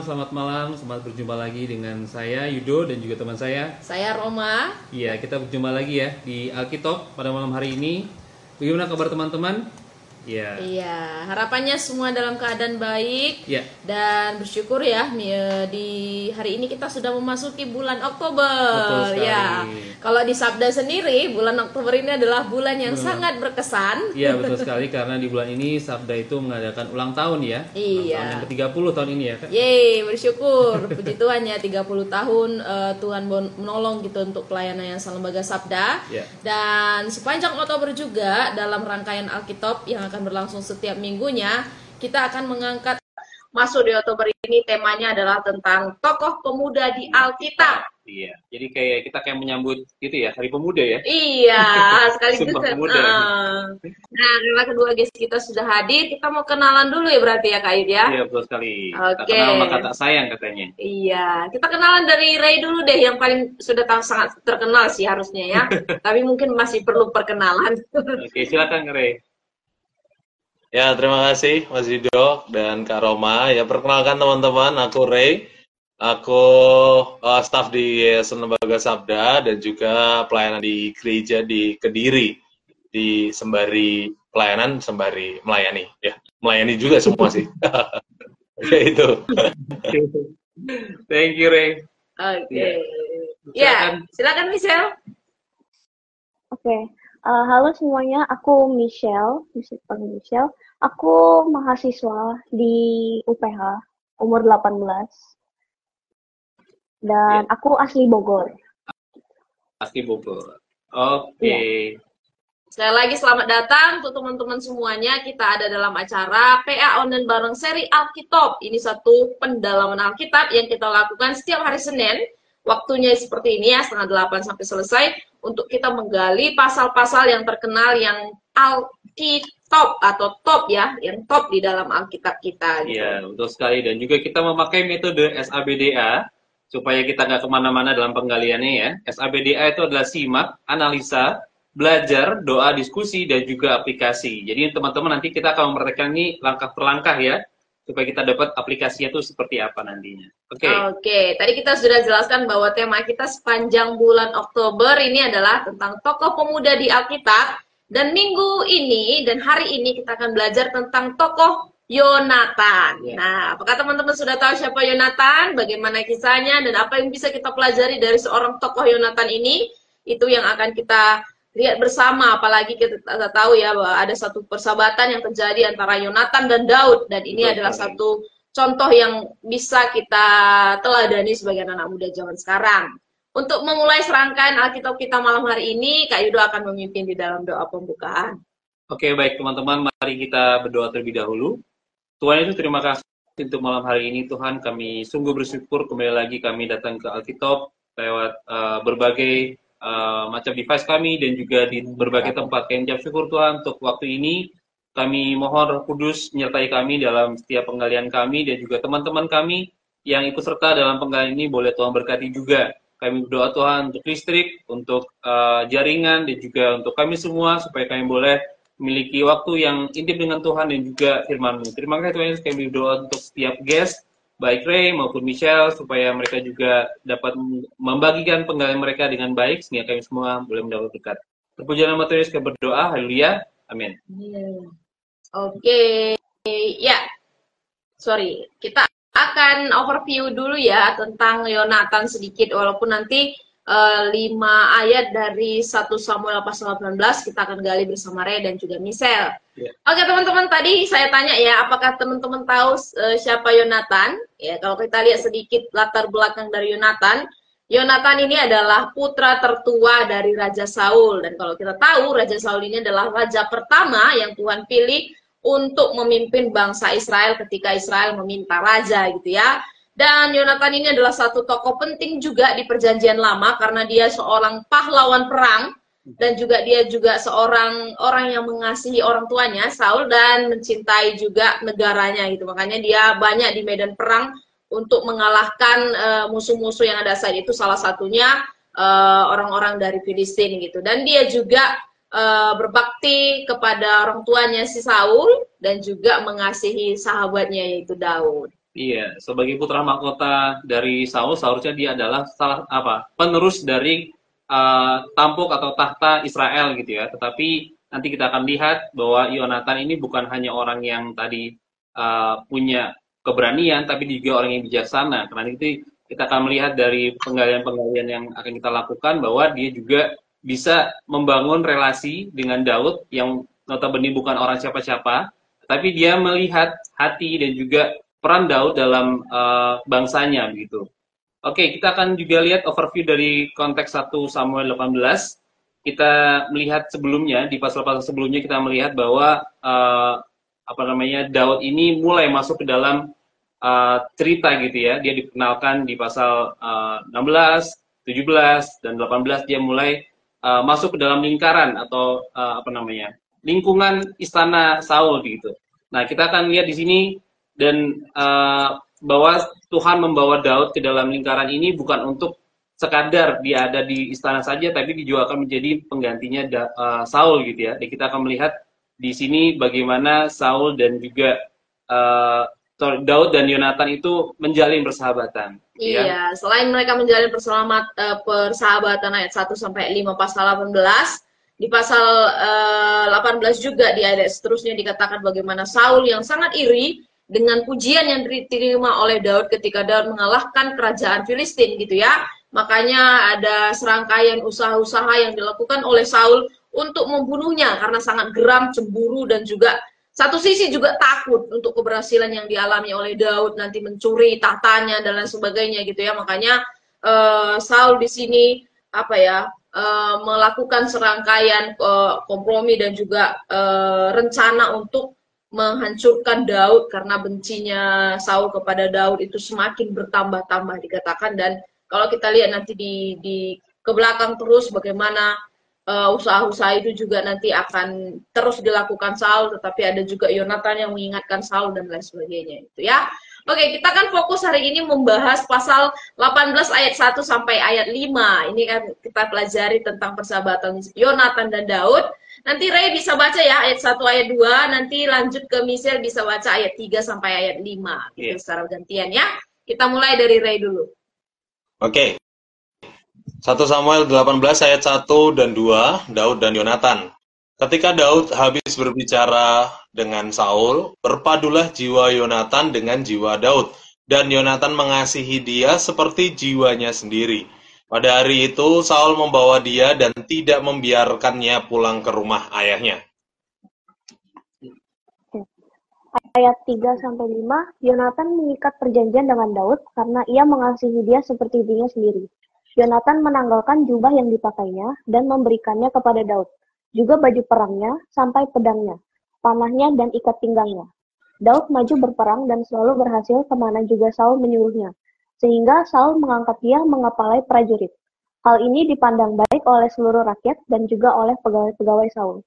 selamat malam. Selamat berjumpa lagi dengan saya Yudo dan juga teman saya. Saya Roma. Iya, kita berjumpa lagi ya di Alkitab pada malam hari ini. Bagaimana kabar teman-teman? Iya. Iya, harapannya semua dalam keadaan baik. Iya. Dan bersyukur ya di hari ini kita sudah memasuki bulan Oktober. Betul sekali. Ya. Kalau di Sabda sendiri, bulan Oktober ini adalah bulan yang sangat berkesan. Iya, betul sekali karena di bulan ini Sabda itu mengadakan ulang tahun ya. Iya. Ulang tahun yang ke-30 tahun ini ya, Kak. Yeay, bersyukur. Puji Tuhan ya, 30 tahun Tuhan menolong gitu untuk pelayanan yang Lembaga Sabda. Iya. Dan sepanjang Oktober juga dalam rangkaian Alkitab yang akan berlangsung setiap minggunya, kita akan mengangkat masuk di Oktober ini temanya adalah tentang tokoh pemuda di Alkitab. Iya. Jadi kita menyambut gitu ya, Hari Pemuda ya. Iya, sekaligus. Sumpah Pemuda. Nah, karena kedua guys kita sudah hadir, kita mau kenalan dulu ya berarti ya Kak Yud ya. Iya, betul sekali. Oke. Kita kenal maka tak sayang katanya. Iya, kita kenalan dari Ray dulu deh, yang paling sudah sangat terkenal sih harusnya ya. Tapi mungkin masih perlu perkenalan. Oke, silakan Ray. Ya, terima kasih Mas Yudo dan Kak Roma. Ya, perkenalkan teman-teman, aku Ray. Aku staf di Yayasan Lembaga Sabda dan juga pelayanan di gereja di Kediri. Di sembari pelayanan, sembari melayani. Ya, melayani juga semua sih. Ya, itu. Thank you, Ray. Oke. Ya, silakan Michelle. Oke. Halo semuanya, aku Michelle. Aku mahasiswa di UPH, umur 18. Dan aku asli Bogor. Asli Bogor. Oke. Sekali lagi selamat datang untuk teman-teman semuanya. Kita ada dalam acara PA Online bareng seri Alkitab. Ini satu pendalaman Alkitab yang kita lakukan setiap hari Senin. Waktunya seperti ini ya, 7:30 sampai selesai. Untuk kita menggali pasal-pasal yang terkenal yang Alkitab atau top ya, yang top di dalam Alkitab kita. Gitu. Iya, betul sekali. Dan juga kita memakai metode SABDA supaya kita nggak kemana-mana dalam penggaliannya ya. SABDA itu adalah simak, analisa, belajar, doa, diskusi, dan juga aplikasi. Jadi teman-teman nanti kita akan mempraktekkan ini langkah per langkah ya, supaya kita dapat aplikasinya itu seperti apa nantinya. Oke. Tadi kita sudah jelaskan bahwa tema kita sepanjang bulan Oktober ini adalah tentang tokoh pemuda di Alkitab. Dan minggu ini dan hari ini kita akan belajar tentang tokoh Yonatan. Nah, apakah teman-teman sudah tahu siapa Yonatan, bagaimana kisahnya, dan apa yang bisa kita pelajari dari seorang tokoh Yonatan ini? Itu yang akan kita lihat bersama, apalagi kita tahu ya bahwa ada satu persahabatan yang terjadi antara Yonatan dan Daud, dan ini adalah satu contoh yang bisa kita teladani sebagai anak muda zaman sekarang. Untuk memulai serangkaian Alkitab kita malam hari ini, Kak Yudo akan memimpin di dalam doa pembukaan. Oke, baik teman-teman, mari kita berdoa terlebih dahulu. Tuhan Yesus, terima kasih untuk malam hari ini. Tuhan, kami sungguh bersyukur kembali lagi kami datang ke Alkitab lewat berbagai macam device kami dan juga di berbagai tempat. Kami ucap syukur Tuhan untuk waktu ini. Kami mohon Roh Kudus menyertai kami dalam setiap penggalian kami dan juga teman-teman kami yang ikut serta dalam penggalian ini. Boleh Tuhan berkati juga. Kami berdoa Tuhan untuk listrik, untuk jaringan dan juga untuk kami semua supaya kami boleh memiliki waktu yang intim dengan Tuhan dan juga firman-Mu. Terima kasih Tuhan Yesus, kami berdoa untuk setiap guest, baik Ray maupun Michelle, supaya mereka juga dapat membagikan penggalian mereka dengan baik, sehingga kami semua boleh mendapat berkat. Terpuji nama Tuhan Yesus, kami berdoa, haleluya, amin. Oke, ya, sorry, kita akan overview dulu ya tentang Yonatan sedikit, walaupun nanti 5 ayat dari 1 Samuel pasal 18 kita akan gali bersama Ray dan juga Michelle. Oke teman-teman, tadi saya tanya ya, apakah teman-teman tahu siapa Yonatan? Ya, kalau kita lihat sedikit latar belakang dari Yonatan, Yonatan ini adalah putra tertua dari Raja Saul, dan kalau kita tahu Raja Saul ini adalah raja pertama yang Tuhan pilih untuk memimpin bangsa Israel ketika Israel meminta raja gitu ya. Dan Yonatan ini adalah satu tokoh penting juga di Perjanjian Lama karena dia seorang pahlawan perang dan juga dia juga seorang orang yang mengasihi orang tuanya Saul dan mencintai juga negaranya gitu. Makanya dia banyak di medan perang untuk mengalahkan musuh-musuh yang ada saat itu, salah satunya orang-orang dari Filistin gitu. Dan dia juga berbakti kepada orang tuanya si Saul dan juga mengasihi sahabatnya yaitu Daud. Iya, sebagai putra mahkota dari Saul, seharusnya dia adalah penerus dari tampuk atau tahta Israel gitu ya. Tetapi nanti kita akan lihat bahwa Yonatan ini bukan hanya orang yang tadi punya keberanian, tapi juga orang yang bijaksana. Karena itu kita akan melihat dari penggalian-penggalian yang akan kita lakukan bahwa dia juga bisa membangun relasi dengan Daud yang notabene bukan orang siapa-siapa, tapi dia melihat hati dan juga peran Daud dalam bangsanya begitu. Oke, kita akan juga lihat overview dari konteks 1 Samuel 18. Kita melihat sebelumnya di pasal-pasal sebelumnya kita melihat bahwa Daud ini mulai masuk ke dalam cerita gitu ya. Dia dikenalkan di pasal 16, 17 dan 18 dia mulai masuk ke dalam lingkaran atau lingkungan istana Saul gitu. Nah, kita akan lihat di sini dan bahwa Tuhan membawa Daud ke dalam lingkaran ini bukan untuk sekadar dia ada di istana saja, tapi dia juga akan menjadi penggantinya Saul gitu ya. Dan kita akan melihat di sini bagaimana Saul dan juga Daud dan Yonatan itu menjalin persahabatan. Iya, ya. Selain mereka menjalin persahabatan ayat 1 sampai 5 pasal 18, di pasal 18 juga di ayat seterusnya dikatakan bagaimana Saul yang sangat iri dengan pujian yang diterima oleh Daud ketika Daud mengalahkan kerajaan Filistin gitu ya. Makanya ada serangkaian usaha-usaha yang dilakukan oleh Saul untuk membunuhnya karena sangat geram, cemburu dan juga satu sisi juga takut untuk keberhasilan yang dialami oleh Daud nanti mencuri tahtanya dan lain sebagainya gitu ya. Makanya Saul di sini melakukan serangkaian kompromi dan juga rencana untuk menghancurkan Daud karena bencinya Saul kepada Daud itu semakin bertambah-tambah dikatakan. Dan kalau kita lihat nanti di ke belakang terus bagaimana usaha-usaha itu juga nanti akan terus dilakukan Saul, tetapi ada juga Yonatan yang mengingatkan Saul dan lain sebagainya itu ya. Oke, kita kan fokus hari ini membahas pasal 18 ayat 1 sampai ayat 5. Ini kan kita pelajari tentang persahabatan Yonatan dan Daud. Nanti Ray bisa baca ya ayat 1 ayat 2, nanti lanjut ke Michelle bisa baca ayat 3 sampai ayat 5 gitu secara gantian ya. Kita mulai dari Ray dulu. Oke. 1 Samuel 18 ayat 1 dan 2, Daud dan Yonatan. Ketika Daud habis berbicara dengan Saul, berpadulah jiwa Yonatan dengan jiwa Daud, dan Yonatan mengasihi dia seperti jiwanya sendiri. Pada hari itu, Saul membawa dia dan tidak membiarkannya pulang ke rumah ayahnya. Ayat 3-5, Yonatan mengikat perjanjian dengan Daud karena ia mengasihi dia seperti dirinya sendiri. Yonatan menanggalkan jubah yang dipakainya dan memberikannya kepada Daud, juga baju perangnya sampai pedangnya, panahnya dan ikat pinggangnya. Daud maju berperang dan selalu berhasil kemana juga Saul menyuruhnya, sehingga Saul mengangkat dia mengepalai prajurit. Hal ini dipandang baik oleh seluruh rakyat dan juga oleh pegawai-pegawai Saul.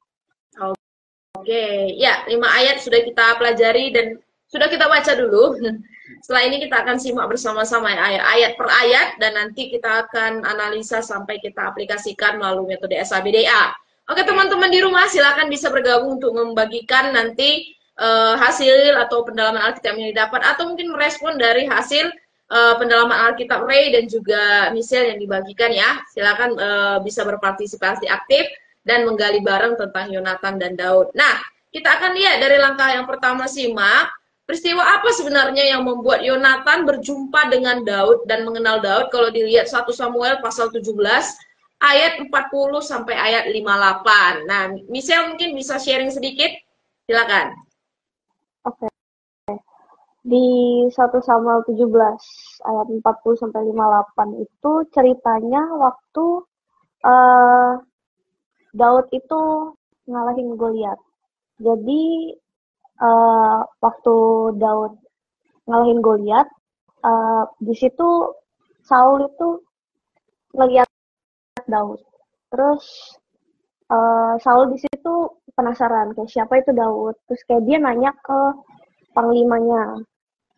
Oke, ya 5 ayat sudah kita pelajari dan sudah kita baca dulu. Setelah ini kita akan simak bersama-sama ayat per ayat dan nanti kita akan analisa sampai kita aplikasikan melalui metode SABDA. Oke teman-teman di rumah silakan bisa bergabung untuk membagikan nanti hasil atau pendalaman Alkitab yang didapat atau mungkin merespon dari hasil pendalaman Alkitab Ray dan juga Michelle yang dibagikan ya. Silakan bisa berpartisipasi aktif dan menggali bareng tentang Yonatan dan Daud. Nah, kita akan lihat dari langkah yang pertama simak. Peristiwa apa sebenarnya yang membuat Yonatan berjumpa dengan Daud dan mengenal Daud? Kalau dilihat 1 Samuel pasal 17 ayat 40 sampai ayat 58. Nah, Michelle mungkin bisa sharing sedikit. Silakan. Oke. Di 1 Samuel 17 ayat 40 sampai 58 itu ceritanya waktu Daud itu ngalahin Goliat. Jadi waktu Daud ngalahin Goliat, di situ Saul itu ngeliat Daud. Terus Saul di situ penasaran kayak siapa itu Daud. Terus kayak dia nanya ke panglimanya,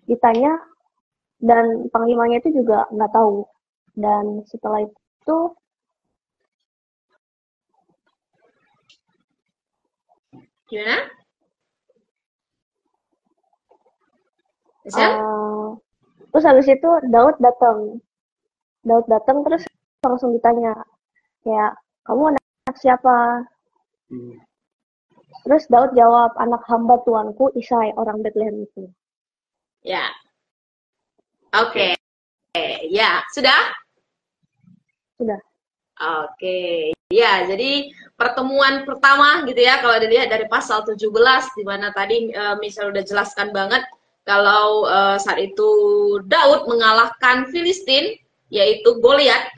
ditanya dan panglimanya itu juga nggak tahu. Dan setelah itu gimana? Misal? Terus habis itu Daud datang terus langsung ditanya kayak, kamu anak siapa? Terus Daud jawab, anak hamba tuanku Isai, orang Bethlehem itu. Ya. Oke. Ya, sudah? Sudah. Oke. Ya, jadi pertemuan pertama gitu ya, kalau dilihat dari pasal 17, di mana tadi Michelle udah jelaskan banget kalau saat itu Daud mengalahkan Filistin, yaitu Goliat,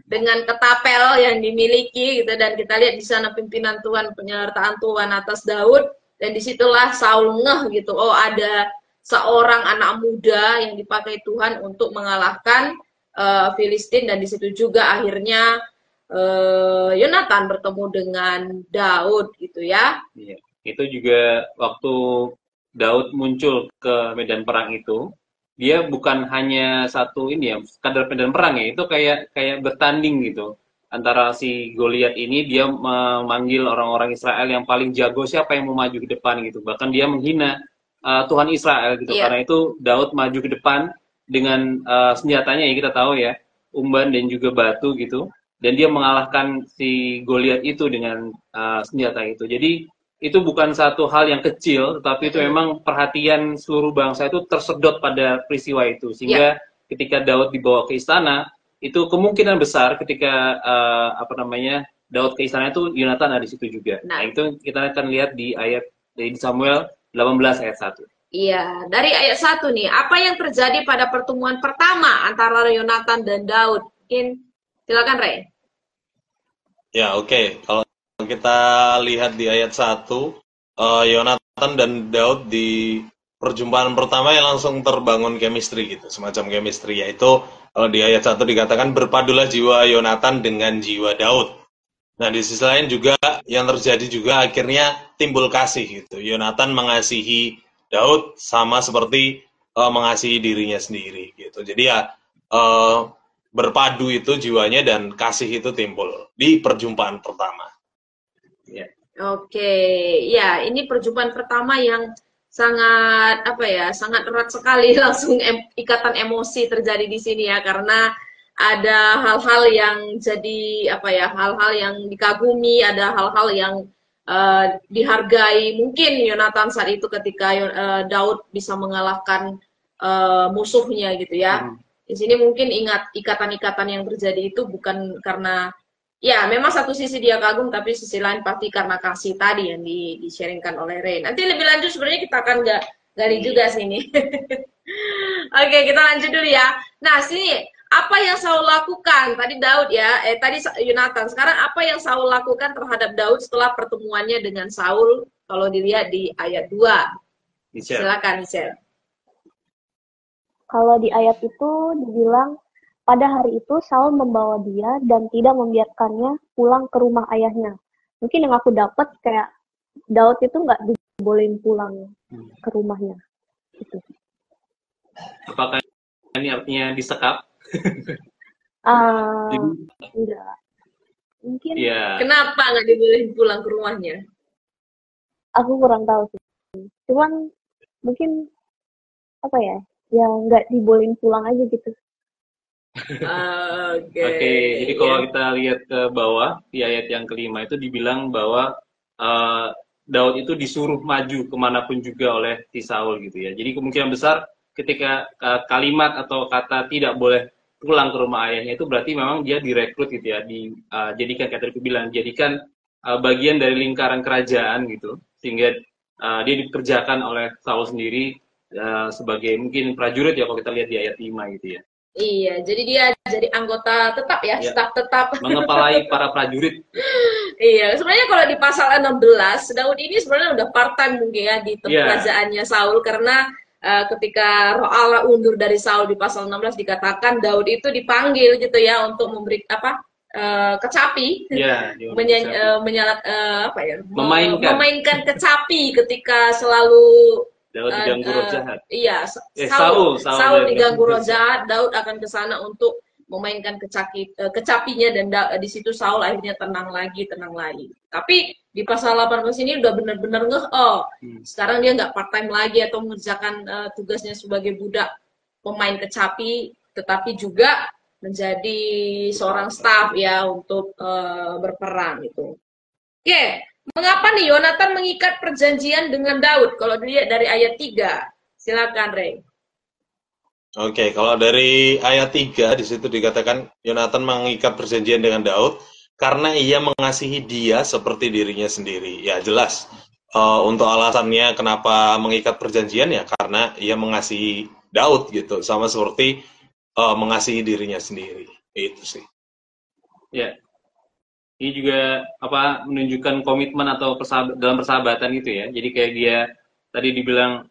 dengan ketapel yang dimiliki gitu, dan kita lihat di sana pimpinan Tuhan, penyertaan Tuhan atas Daud, dan disitulah Saul ngeh gitu, oh ada seorang anak muda yang dipakai Tuhan untuk mengalahkan Filistin, dan disitu juga akhirnya Yonatan bertemu dengan Daud gitu ya. Iya. Itu juga waktu Daud muncul ke medan perang itu, dia bukan hanya satu ini ya, kadar medan perang ya, itu kayak bertanding gitu. Antara si Goliat ini dia memanggil orang-orang Israel yang paling jago, siapa yang mau maju ke depan gitu. Bahkan dia menghina Tuhan Israel gitu. Iya. Karena itu Daud maju ke depan dengan senjatanya ya, kita tahu ya, umban dan juga batu gitu. Dan dia mengalahkan si Goliat itu dengan senjata itu. Jadi itu bukan satu hal yang kecil, tetapi itu memang perhatian seluruh bangsa itu tersedot pada peristiwa itu. Sehingga ketika Daud dibawa ke istana, itu kemungkinan besar ketika Daud ke istana itu Yonatan ada di situ juga. Nah, itu kita akan lihat di ayat di Samuel 18 ayat 1. Iya, dari ayat 1 nih, apa yang terjadi pada pertemuan pertama antara Yonatan dan Daud? Mungkin silakan Ray. Ya, oke. Kalau kita lihat di ayat 1, Yonatan dan Daud di perjumpaan pertama yang langsung terbangun chemistry gitu, semacam chemistry, yaitu kalau di ayat 1 dikatakan berpadulah jiwa Yonatan dengan jiwa Daud. Nah, di sisi lain juga yang terjadi juga akhirnya timbul kasih gitu. Yonatan mengasihi Daud sama seperti mengasihi dirinya sendiri gitu. Jadi ya berpadu itu jiwanya dan kasih itu timbul di perjumpaan pertama. Ya. Oke, ya ini perjumpaan pertama yang sangat sangat erat sekali, langsung ikatan emosi terjadi di sini ya, karena ada hal-hal yang jadi hal-hal yang dikagumi, ada hal-hal yang dihargai. Mungkin Yonatan saat itu ketika Daud bisa mengalahkan musuhnya gitu ya. Di sini mungkin ingat ikatan-ikatan yang terjadi itu bukan karena ya memang satu sisi dia kagum, tapi sisi lain pasti karena kasih tadi yang di-sharingkan oleh Ray. Nanti lebih lanjut sebenarnya kita akan gali juga sini. Oke, kita lanjut dulu ya. Nah, sini apa yang Saul lakukan? Tadi Daud ya, tadi Yonatan. Sekarang apa yang Saul lakukan terhadap Daud setelah pertemuannya dengan Saul? Kalau dilihat di ayat 2. Silakan, Michelle. Kalau di ayat itu dibilang, pada hari itu Saul membawa dia dan tidak membiarkannya pulang ke rumah ayahnya. Mungkin yang aku dapat kayak Daud itu nggak dibolehin pulang ke rumahnya. Gitu. Apakah ini artinya disekap? Enggak. Mungkin. Ya. Kenapa nggak dibolehin pulang ke rumahnya? Aku kurang tahu sih. Cuman mungkin ya nggak dibolehin pulang aja gitu. Oke, jadi kalau kita lihat ke bawah di ayat yang kelima itu dibilang bahwa Daud itu disuruh maju kemanapun juga oleh si Saul gitu ya. Jadi kemungkinan besar ketika kalimat atau kata tidak boleh pulang ke rumah ayahnya itu berarti memang dia direkrut gitu ya, dijadikan kayak tadi bilang, jadikan bagian dari lingkaran kerajaan gitu, sehingga dia dikerjakan oleh Saul sendiri sebagai mungkin prajurit ya kalau kita lihat di ayat 5 gitu ya. Iya, jadi dia jadi anggota tetap ya, staf tetap. Mengepalai para prajurit. Iya, sebenarnya kalau di pasal 16, Daud ini sebenarnya udah part-time mungkin ya di kerajaannya Saul, karena ketika Roh Allah undur dari Saul di pasal 16 dikatakan Daud itu dipanggil gitu ya untuk memberi kecapi, memainkan kecapi ketika selalu Daud diganggu roh jahat. Iya, Saul diganggu roh jahat. Daud akan ke sana untuk memainkan kecapinya dan di situ Saul akhirnya tenang lagi. Tapi di pasal 18 ini udah benar-benar sekarang dia nggak part time lagi atau mengerjakan tugasnya sebagai budak pemain kecapi, tetapi juga menjadi seorang staff ya untuk berperang gitu. Oke, mengapa nih Yonatan mengikat perjanjian dengan Daud? Kalau dilihat dari ayat 3, silakan Ray. Oke, kalau dari ayat 3 di situ dikatakan Yonatan mengikat perjanjian dengan Daud karena ia mengasihi dia seperti dirinya sendiri. Ya jelas, untuk alasannya kenapa mengikat perjanjian ya karena ia mengasihi Daud gitu, sama seperti mengasihi dirinya sendiri. Itu sih. Ya. Ini juga menunjukkan komitmen atau dalam persahabatan gitu ya. Jadi kayak dia tadi dibilang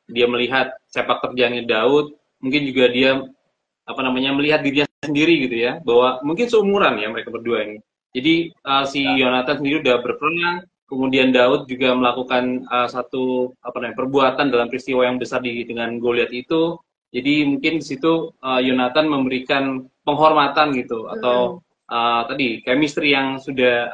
dia melihat sepak terjangnya Daud, mungkin juga dia melihat dirinya sendiri gitu ya, bahwa mungkin seumuran ya mereka berdua ini. Jadi si Yonatan sendiri udah berperang, kemudian Daud juga melakukan satu perbuatan dalam peristiwa yang besar dengan Goliat itu. Jadi mungkin di situ Yonatan memberikan penghormatan gitu atau tadi chemistry yang sudah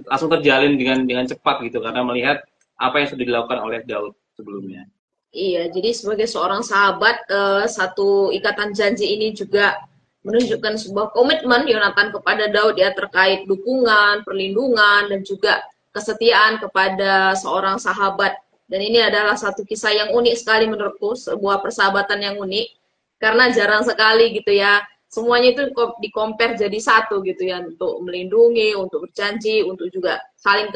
langsung terjalin dengan cepat gitu karena melihat apa yang sudah dilakukan oleh Daud sebelumnya. Iya, jadi sebagai seorang sahabat satu ikatan janji ini juga menunjukkan sebuah komitmen Yonatan kepada Daud ya terkait dukungan, perlindungan dan juga kesetiaan kepada seorang sahabat. Dan ini adalah satu kisah yang unik sekali menurutku, sebuah persahabatan yang unik karena jarang sekali gitu ya. Semuanya itu di-compare jadi satu gitu ya, untuk melindungi, untuk berjanji, untuk juga saling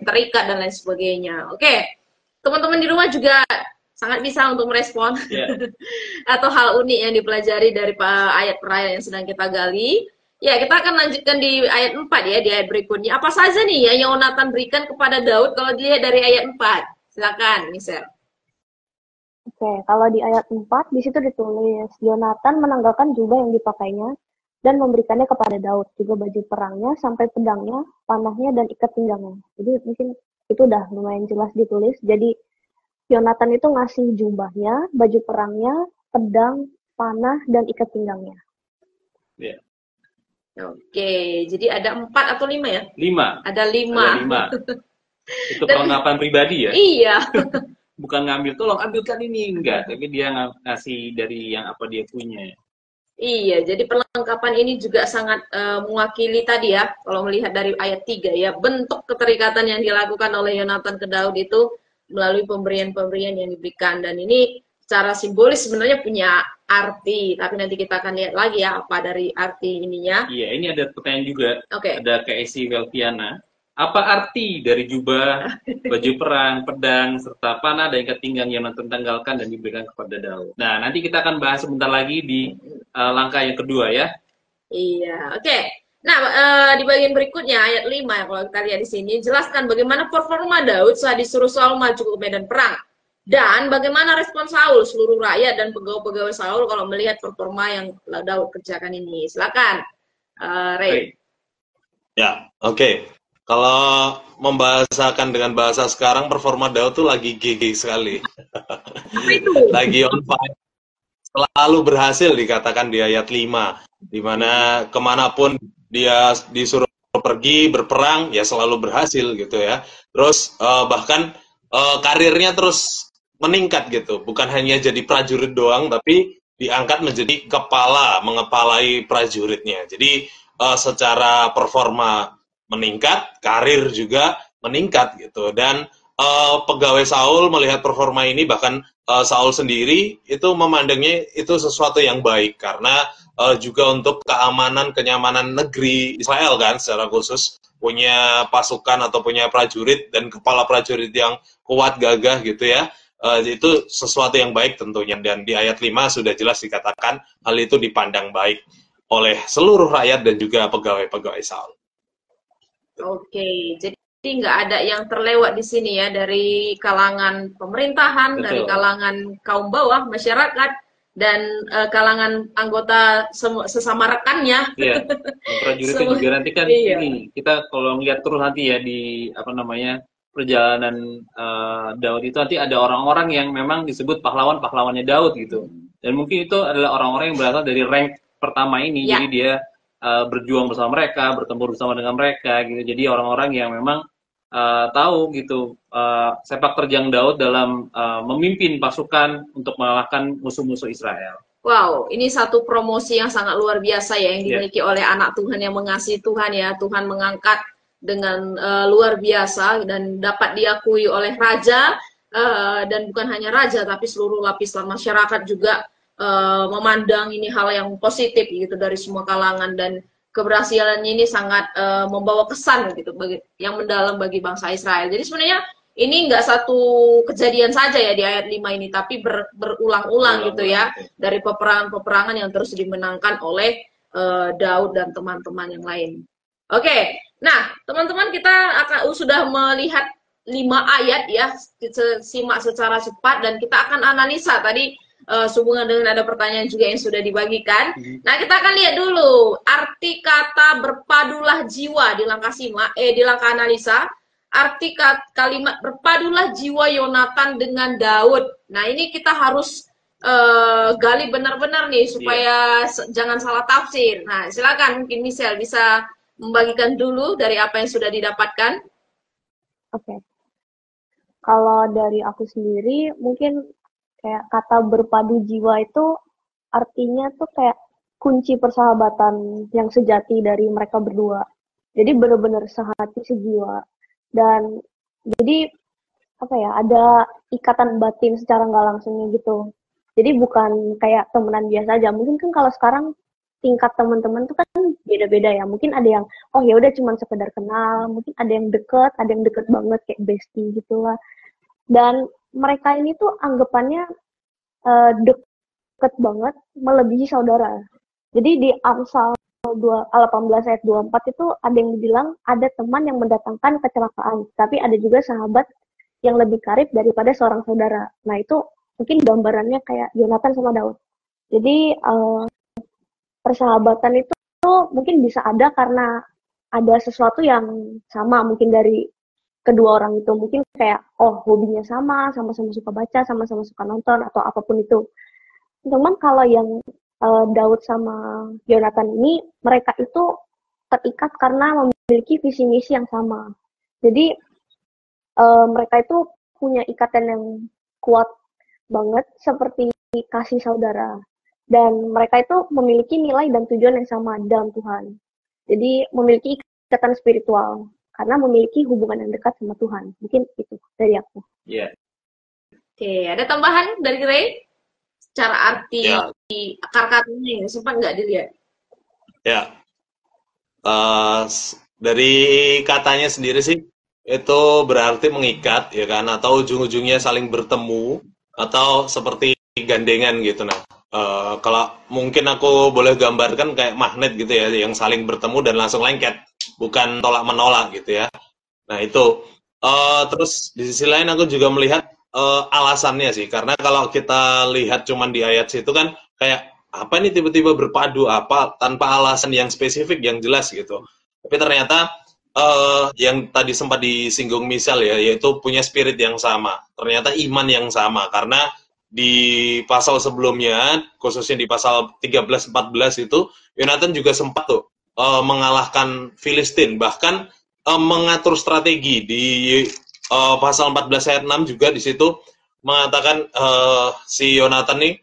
terikat dan lain sebagainya. Oke, teman-teman di rumah juga sangat bisa untuk merespon atau hal unik yang dipelajari dari ayat per ayat yang sedang kita gali. Ya, kita akan lanjutkan di ayat 4 ya, di ayat berikutnya. Apa saja nih yang Yonatan berikan kepada Daud kalau dilihat dari ayat 4? Silakan, Michelle. Oke, kalau di ayat 4, di situ ditulis, Yonatan menanggalkan jubah yang dipakainya dan memberikannya kepada Daud, juga baju perangnya, sampai pedangnya, panahnya, dan ikat pinggangnya. Jadi mungkin itu udah lumayan jelas ditulis. Jadi Yonatan itu ngasih jubahnya, baju perangnya, pedang, panah, dan ikat pinggangnya. Yeah. Oke, jadi ada 4 atau 5 ya? 5. Ada 5. Itu perlengkapan pribadi ya? Iya. Bukan ngambil, tolong ambilkan ini, enggak, tapi dia ngasih dari yang apa dia punya. Iya, jadi perlengkapan ini juga sangat mewakili tadi ya, kalau melihat dari ayat 3 ya, bentuk keterikatan yang dilakukan oleh Yonatan ke Daud itu melalui pemberian-pemberian yang diberikan, dan ini secara simbolis sebenarnya punya arti, tapi nanti kita akan lihat lagi ya apa dari arti ininya. Iya, ini ada pertanyaan juga, okay. Ada KSI Velviana. Apa arti dari jubah, baju perang, pedang, serta panah dan ikat pinggang yang Yonatan tanggalkan dan diberikan kepada Daud? Nah, nanti kita akan bahas sebentar lagi di langkah yang kedua ya. Iya, oke. Nah, di bagian berikutnya ayat 5 kalau kita lihat di sini jelaskan bagaimana performa Daud saat disuruh Saul maju ke medan perang dan bagaimana respon Saul, seluruh rakyat dan pegawai-pegawai Saul kalau melihat performa yang Daud kerjakan ini. Silakan, Ray. Ya, oke. Kalau membahasakan dengan bahasa sekarang, performa Daud tuh lagi gigi sekali. Lagi on fire. Selalu berhasil dikatakan di ayat 5. Dimana kemanapun dia disuruh pergi berperang, ya selalu berhasil gitu ya. Terus bahkan karirnya terus meningkat gitu. Bukan hanya jadi prajurit doang, tapi diangkat menjadi mengepalai prajuritnya. Jadi secara performa meningkat, karir juga meningkat gitu. Dan pegawai Saul melihat performa ini, bahkan Saul sendiri itu memandangnya itu sesuatu yang baik karena juga untuk kenyamanan negeri Israel kan secara khusus punya pasukan atau punya prajurit dan kepala prajurit yang kuat gagah gitu ya. Itu sesuatu yang baik tentunya, dan di ayat 5 sudah jelas dikatakan hal itu dipandang baik oleh seluruh rakyat dan juga pegawai-pegawai Saul. Oke, jadi nggak ada yang terlewat di sini ya, dari kalangan pemerintahan, dari kalangan kaum bawah, masyarakat, dan kalangan anggota sesama rekannya. Iya, prajuritnya juga nanti kan ini, kita kalau ngeliat terus nanti ya di perjalanan Daud itu nanti ada orang-orang yang memang disebut pahlawan-pahlawannya Daud gitu. Dan mungkin itu adalah orang-orang yang berasal dari rank pertama ini, Ya. jadi dia berjuang bersama mereka, bertempur bersama dengan mereka gitu. Jadi orang-orang yang memang tahu gitu sepak terjang Daud dalam memimpin pasukan untuk mengalahkan musuh-musuh Israel. Wow, ini satu promosi yang sangat luar biasa ya yang Ya. dimiliki oleh anak Tuhan yang mengasihi Tuhan ya. Tuhan mengangkat dengan luar biasa dan dapat diakui oleh raja dan bukan hanya raja tapi seluruh lapisan masyarakat juga memandang ini hal yang positif gitu dari semua kalangan, dan keberhasilannya ini sangat membawa kesan gitu bagi yang mendalam bagi bangsa Israel. Jadi sebenarnya ini nggak satu kejadian saja ya di ayat 5 ini, tapi berulang-ulang gitu ya, dari peperangan-peperangan yang terus dimenangkan oleh Daud dan teman-teman yang lain. Oke, nah teman-teman kita sudah melihat 5 ayat ya, simak secara cepat dan kita akan analisa tadi sehubungan dengan ada pertanyaan juga yang sudah dibagikan. Nah kita akan lihat dulu arti kata berpadulah jiwa di langkah di langkah analisa. Arti kalimat berpadulah jiwa Yonatan dengan Daud. Nah ini kita harus gali benar-benar nih supaya jangan salah tafsir. Nah silakan mungkin Michelle bisa membagikan dulu dari apa yang sudah didapatkan. Oke. Kalau dari aku sendiri mungkin kayak kata berpadu jiwa itu artinya tuh kayak kunci persahabatan yang sejati dari mereka berdua. Jadi benar-benar sehati sejiwa. Dan jadi apa ya, ada ikatan batin secara nggak langsungnya gitu. Jadi bukan kayak temenan biasa aja. Mungkin kan kalau sekarang tingkat teman-teman tuh kan beda-beda ya. Mungkin ada yang oh ya udah cuma sekedar kenal, mungkin ada yang deket banget kayak bestie gitulah. Dan mereka ini tuh anggapannya deket banget, melebihi saudara. Jadi di Amsal 18 ayat 24 itu ada yang dibilang ada teman yang mendatangkan kecelakaan, tapi ada juga sahabat yang lebih karib daripada seorang saudara. Nah itu mungkin gambarannya kayak Yonatan sama Daud. Jadi persahabatan itu mungkin bisa ada karena ada sesuatu yang sama mungkin dari kedua orang itu. Mungkin kayak oh hobinya sama-sama suka baca, sama-sama suka nonton atau apapun itu. Cuman kalau yang Daud sama Yonatan ini, mereka itu terikat karena memiliki visi misi yang sama. Jadi mereka itu punya ikatan yang kuat banget seperti kasih saudara. Dan mereka itu memiliki nilai dan tujuan yang sama dalam Tuhan. Jadi memiliki ikatan spiritual karena memiliki hubungan yang dekat sama Tuhan. Mungkin itu dari aku. Iya. Oke, ada tambahan dari Ray? Secara arti akar katanya sempat nggak dilihat? Ya, dari katanya sendiri sih itu berarti mengikat ya kan, atau ujung-ujungnya saling bertemu atau seperti gandengan gitu. Nah, kalau mungkin aku boleh gambarkan kayak magnet gitu ya, yang saling bertemu dan langsung lengket, bukan tolak menolak gitu ya. Nah itu terus di sisi lain aku juga melihat alasannya sih, karena kalau kita lihat cuman di ayat situ kan kayak apa nih tiba-tiba berpadu apa tanpa alasan yang spesifik yang jelas gitu. Tapi ternyata yang tadi sempat disinggung Misal ya, yaitu punya spirit yang sama. Ternyata iman yang sama, karena di pasal sebelumnya, khususnya di pasal 13-14 itu, Yonatan juga sempat tuh mengalahkan Filistin, bahkan mengatur strategi di pasal 14 ayat 6 juga di situ mengatakan si Yonatan nih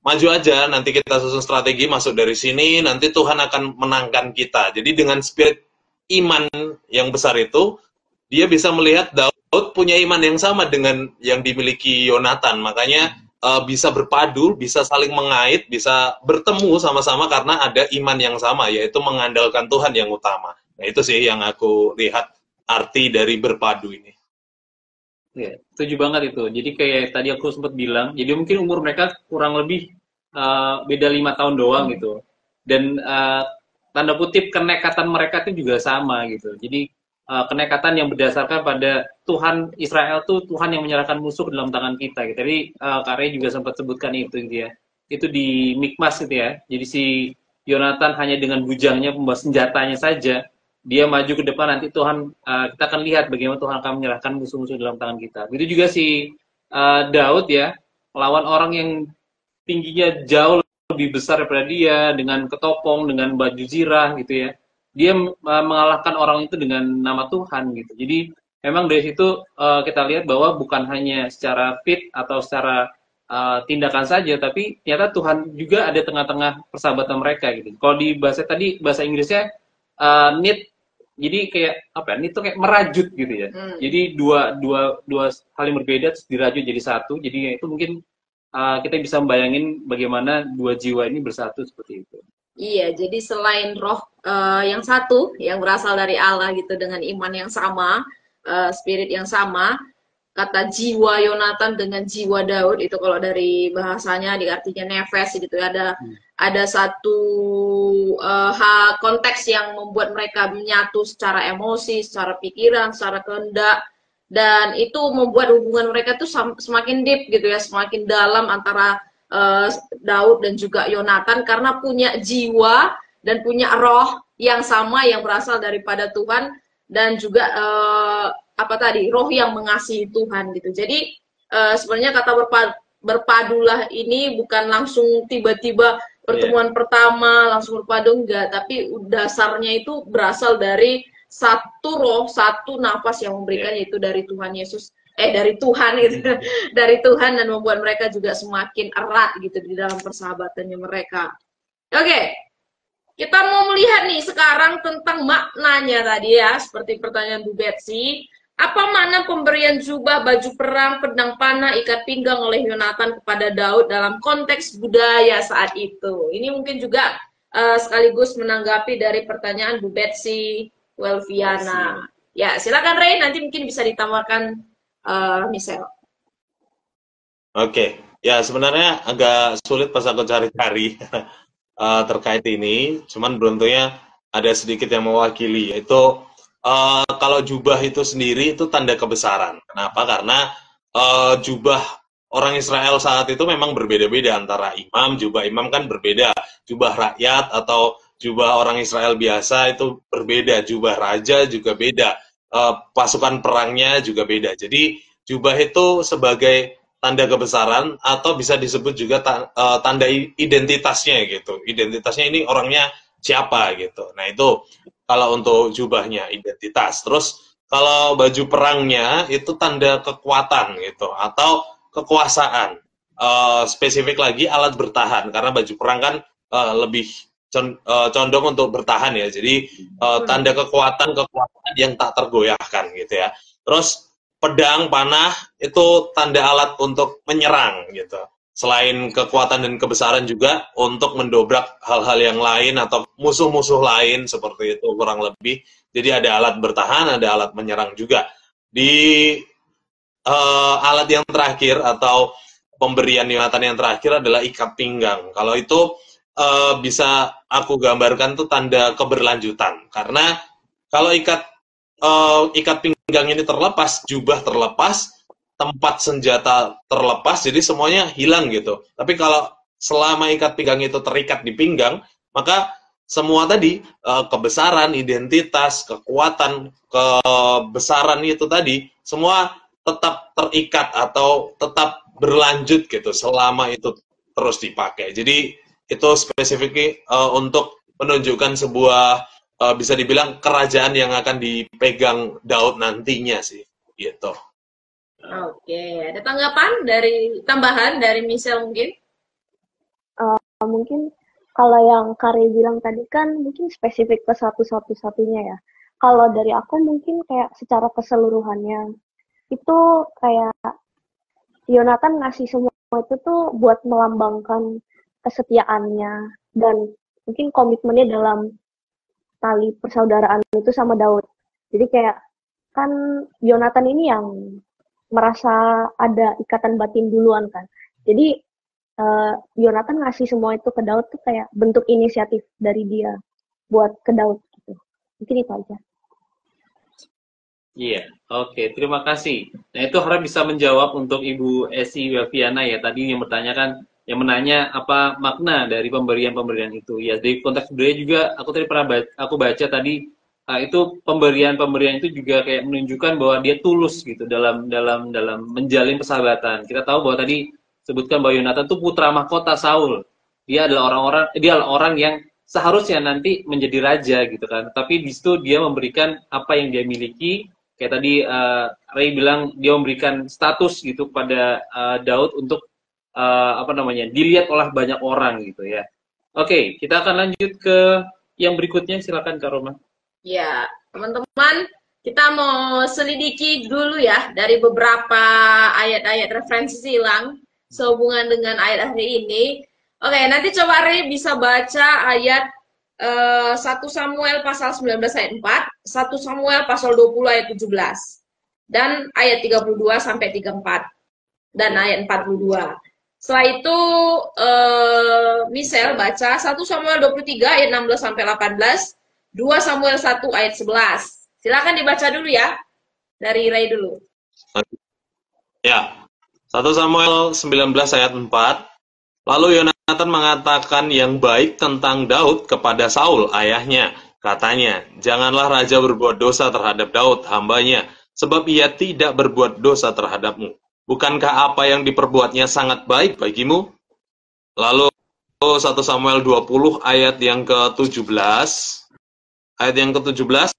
maju aja, nanti kita susun strategi masuk dari sini, nanti Tuhan akan menangkan kita. Jadi dengan spirit iman yang besar itu, dia bisa melihat Daud punya iman yang sama dengan yang dimiliki Yonatan, makanya bisa berpadu, bisa saling mengait, bisa bertemu sama-sama karena ada iman yang sama, yaitu mengandalkan Tuhan yang utama. Nah itu sih yang aku lihat arti dari berpadu ini. Ya, setuju banget itu. Jadi kayak tadi aku sempat bilang, jadi mungkin umur mereka kurang lebih beda 5 tahun doang gitu. Dan tanda kutip kenekatan mereka itu juga sama gitu. Jadi kenekatan yang berdasarkan pada Tuhan Israel tuh Tuhan yang menyerahkan musuh ke dalam tangan kita gitu. Jadi Kak Ray juga sempat sebutkan itu gitu ya. Itu di Mikmas gitu ya. Jadi si Yonatan hanya dengan bujangnya pembawa senjatanya saja dia maju ke depan, nanti Tuhan kita akan lihat bagaimana Tuhan akan menyerahkan musuh-musuh dalam tangan kita. Begitu juga si Daud ya, melawan orang yang tingginya jauh lebih besar daripada dia, dengan ketopong, dengan baju zirah gitu ya. Dia mengalahkan orang itu dengan nama Tuhan gitu. Jadi memang dari situ kita lihat bahwa bukan hanya secara fit atau secara tindakan saja, tapi ternyata Tuhan juga ada tengah-tengah persahabatan mereka gitu. Kalau di bahasa tadi bahasa Inggrisnya knit, jadi kayak apa ya? Knit itu kayak merajut gitu ya. Jadi dua hal yang berbeda terus dirajut jadi satu. Jadi itu mungkin kita bisa membayangin bagaimana dua jiwa ini bersatu seperti itu. Iya, jadi selain roh yang satu yang berasal dari Allah gitu dengan iman yang sama, spirit yang sama, kata jiwa Yonatan dengan jiwa Daud itu kalau dari bahasanya di artinya nefes gitu ya, ada satu konteks yang membuat mereka menyatu secara emosi, secara pikiran, secara kehendak, dan itu membuat hubungan mereka tuh semakin deep gitu ya, semakin dalam antara Daud dan juga Yonatan karena punya jiwa dan punya roh yang sama yang berasal daripada Tuhan dan juga apa tadi roh yang mengasihi Tuhan gitu. Jadi sebenarnya kata berpadulah ini bukan langsung tiba-tiba pertemuan pertama langsung berpadu, enggak, tapi dasarnya itu berasal dari satu roh, satu nafas yang memberikan, yaitu dari Tuhan Yesus, dari Tuhan gitu, dari Tuhan, dan membuat mereka juga semakin erat gitu di dalam persahabatannya mereka. Oke, kita mau melihat nih sekarang tentang maknanya tadi ya, seperti pertanyaan Bu Betsy. Apa makna pemberian jubah, baju perang, pedang panah, ikat pinggang oleh Yonatan kepada Daud dalam konteks budaya saat itu? Ini mungkin juga sekaligus menanggapi dari pertanyaan Bu Betsy Welviana. Ya, silakan Ray, nanti mungkin bisa ditambahkan Michelle. Oke, ya sebenarnya agak sulit pas aku cari-cari terkait ini, cuman beruntungnya ada sedikit yang mewakili, yaitu kalau jubah itu sendiri itu tanda kebesaran. Kenapa? Karena jubah orang Israel saat itu memang berbeda-beda antara imam, jubah imam kan berbeda, jubah rakyat atau jubah orang Israel biasa itu berbeda, jubah raja juga beda, pasukan perangnya juga beda. Jadi jubah itu sebagai tanda kebesaran atau bisa disebut juga tanda identitasnya gitu. Identitasnya ini orangnya siapa gitu. Nah itu kalau untuk jubahnya identitas. Terus kalau baju perangnya itu tanda kekuatan gitu atau kekuasaan. Spesifik lagi alat bertahan karena baju perang kan lebih condong untuk bertahan ya. Jadi tanda kekuatan yang tak tergoyahkan gitu ya. Terus pedang, panah itu tanda alat untuk menyerang gitu. Selain kekuatan dan kebesaran juga untuk mendobrak hal-hal yang lain atau musuh-musuh lain seperti itu kurang lebih. Jadi ada alat bertahan, ada alat menyerang juga. Di alat yang terakhir atau pemberian Yonatan yang terakhir adalah ikat pinggang. Kalau itu bisa aku gambarkan tuh tanda keberlanjutan. Karena kalau ikat pinggang ini terlepas, jubah terlepas, tempat senjata terlepas, jadi semuanya hilang gitu. Tapi kalau selama ikat pinggang itu terikat di pinggang, maka semua tadi, kebesaran, identitas, kekuatan, kebesaran itu tadi, semua tetap terikat atau tetap berlanjut gitu, selama itu terus dipakai. Jadi itu spesifik untuk menunjukkan sebuah, bisa dibilang kerajaan yang akan dipegang Daud nantinya sih, gitu. Oke, ada tanggapan tambahan dari Michelle mungkin? Mungkin kalau yang Kare bilang tadi kan mungkin spesifik ke satu-satunya ya. Kalau dari aku mungkin kayak secara keseluruhannya itu kayak Yonatan ngasih semua itu tuh buat melambangkan kesetiaannya dan mungkin komitmennya dalam tali persaudaraan itu sama Daud. Jadi kayak kan Yonatan ini yang merasa ada ikatan batin duluan kan. Jadi Yonatan ngasih semua itu ke Daud tuh kayak bentuk inisiatif dari dia buat ke Daud gitu. Mungkin itu aja. Iya, oke, terima kasih. Nah itu harap bisa menjawab untuk Ibu Esi Welviana ya tadi yang menanya apa makna dari pemberian itu. Ya dari konteks budaya juga aku tadi aku baca tadi itu pemberian itu juga kayak menunjukkan bahwa dia tulus gitu dalam menjalin persahabatan. Kita tahu bahwa tadi sebutkan bahwa Yonatan itu putra mahkota Saul. Dia adalah orang yang seharusnya nanti menjadi raja gitu kan. Tapi di situ dia memberikan apa yang dia miliki. Kayak tadi Ray bilang dia memberikan status gitu pada Daud untuk dilihat oleh banyak orang gitu ya. Oke, kita akan lanjut ke yang berikutnya. Silakan Kak Roma. Ya, teman-teman, kita mau selidiki dulu ya dari beberapa ayat-ayat referensi silang sehubungan dengan ayat hari ini. Oke, nanti coba Ray bisa baca ayat 1 Samuel pasal 19 ayat 4, 1 Samuel pasal 20 ayat 17, dan ayat 32 sampai 34, dan ayat 42. Setelah itu Michelle baca 1 Samuel 23 ayat 16 sampai 18, 2 Samuel 1 ayat 11. Silakan dibaca dulu ya. Dari Ray dulu. Ya. 1 Samuel 19 ayat 4. Lalu Yonatan mengatakan yang baik tentang Daud kepada Saul ayahnya. Katanya, janganlah raja berbuat dosa terhadap Daud hambanya, sebab ia tidak berbuat dosa terhadapmu. Bukankah apa yang diperbuatnya sangat baik bagimu? Lalu 1 Samuel 20 ayat yang ke-17. Ayat yang ke-17.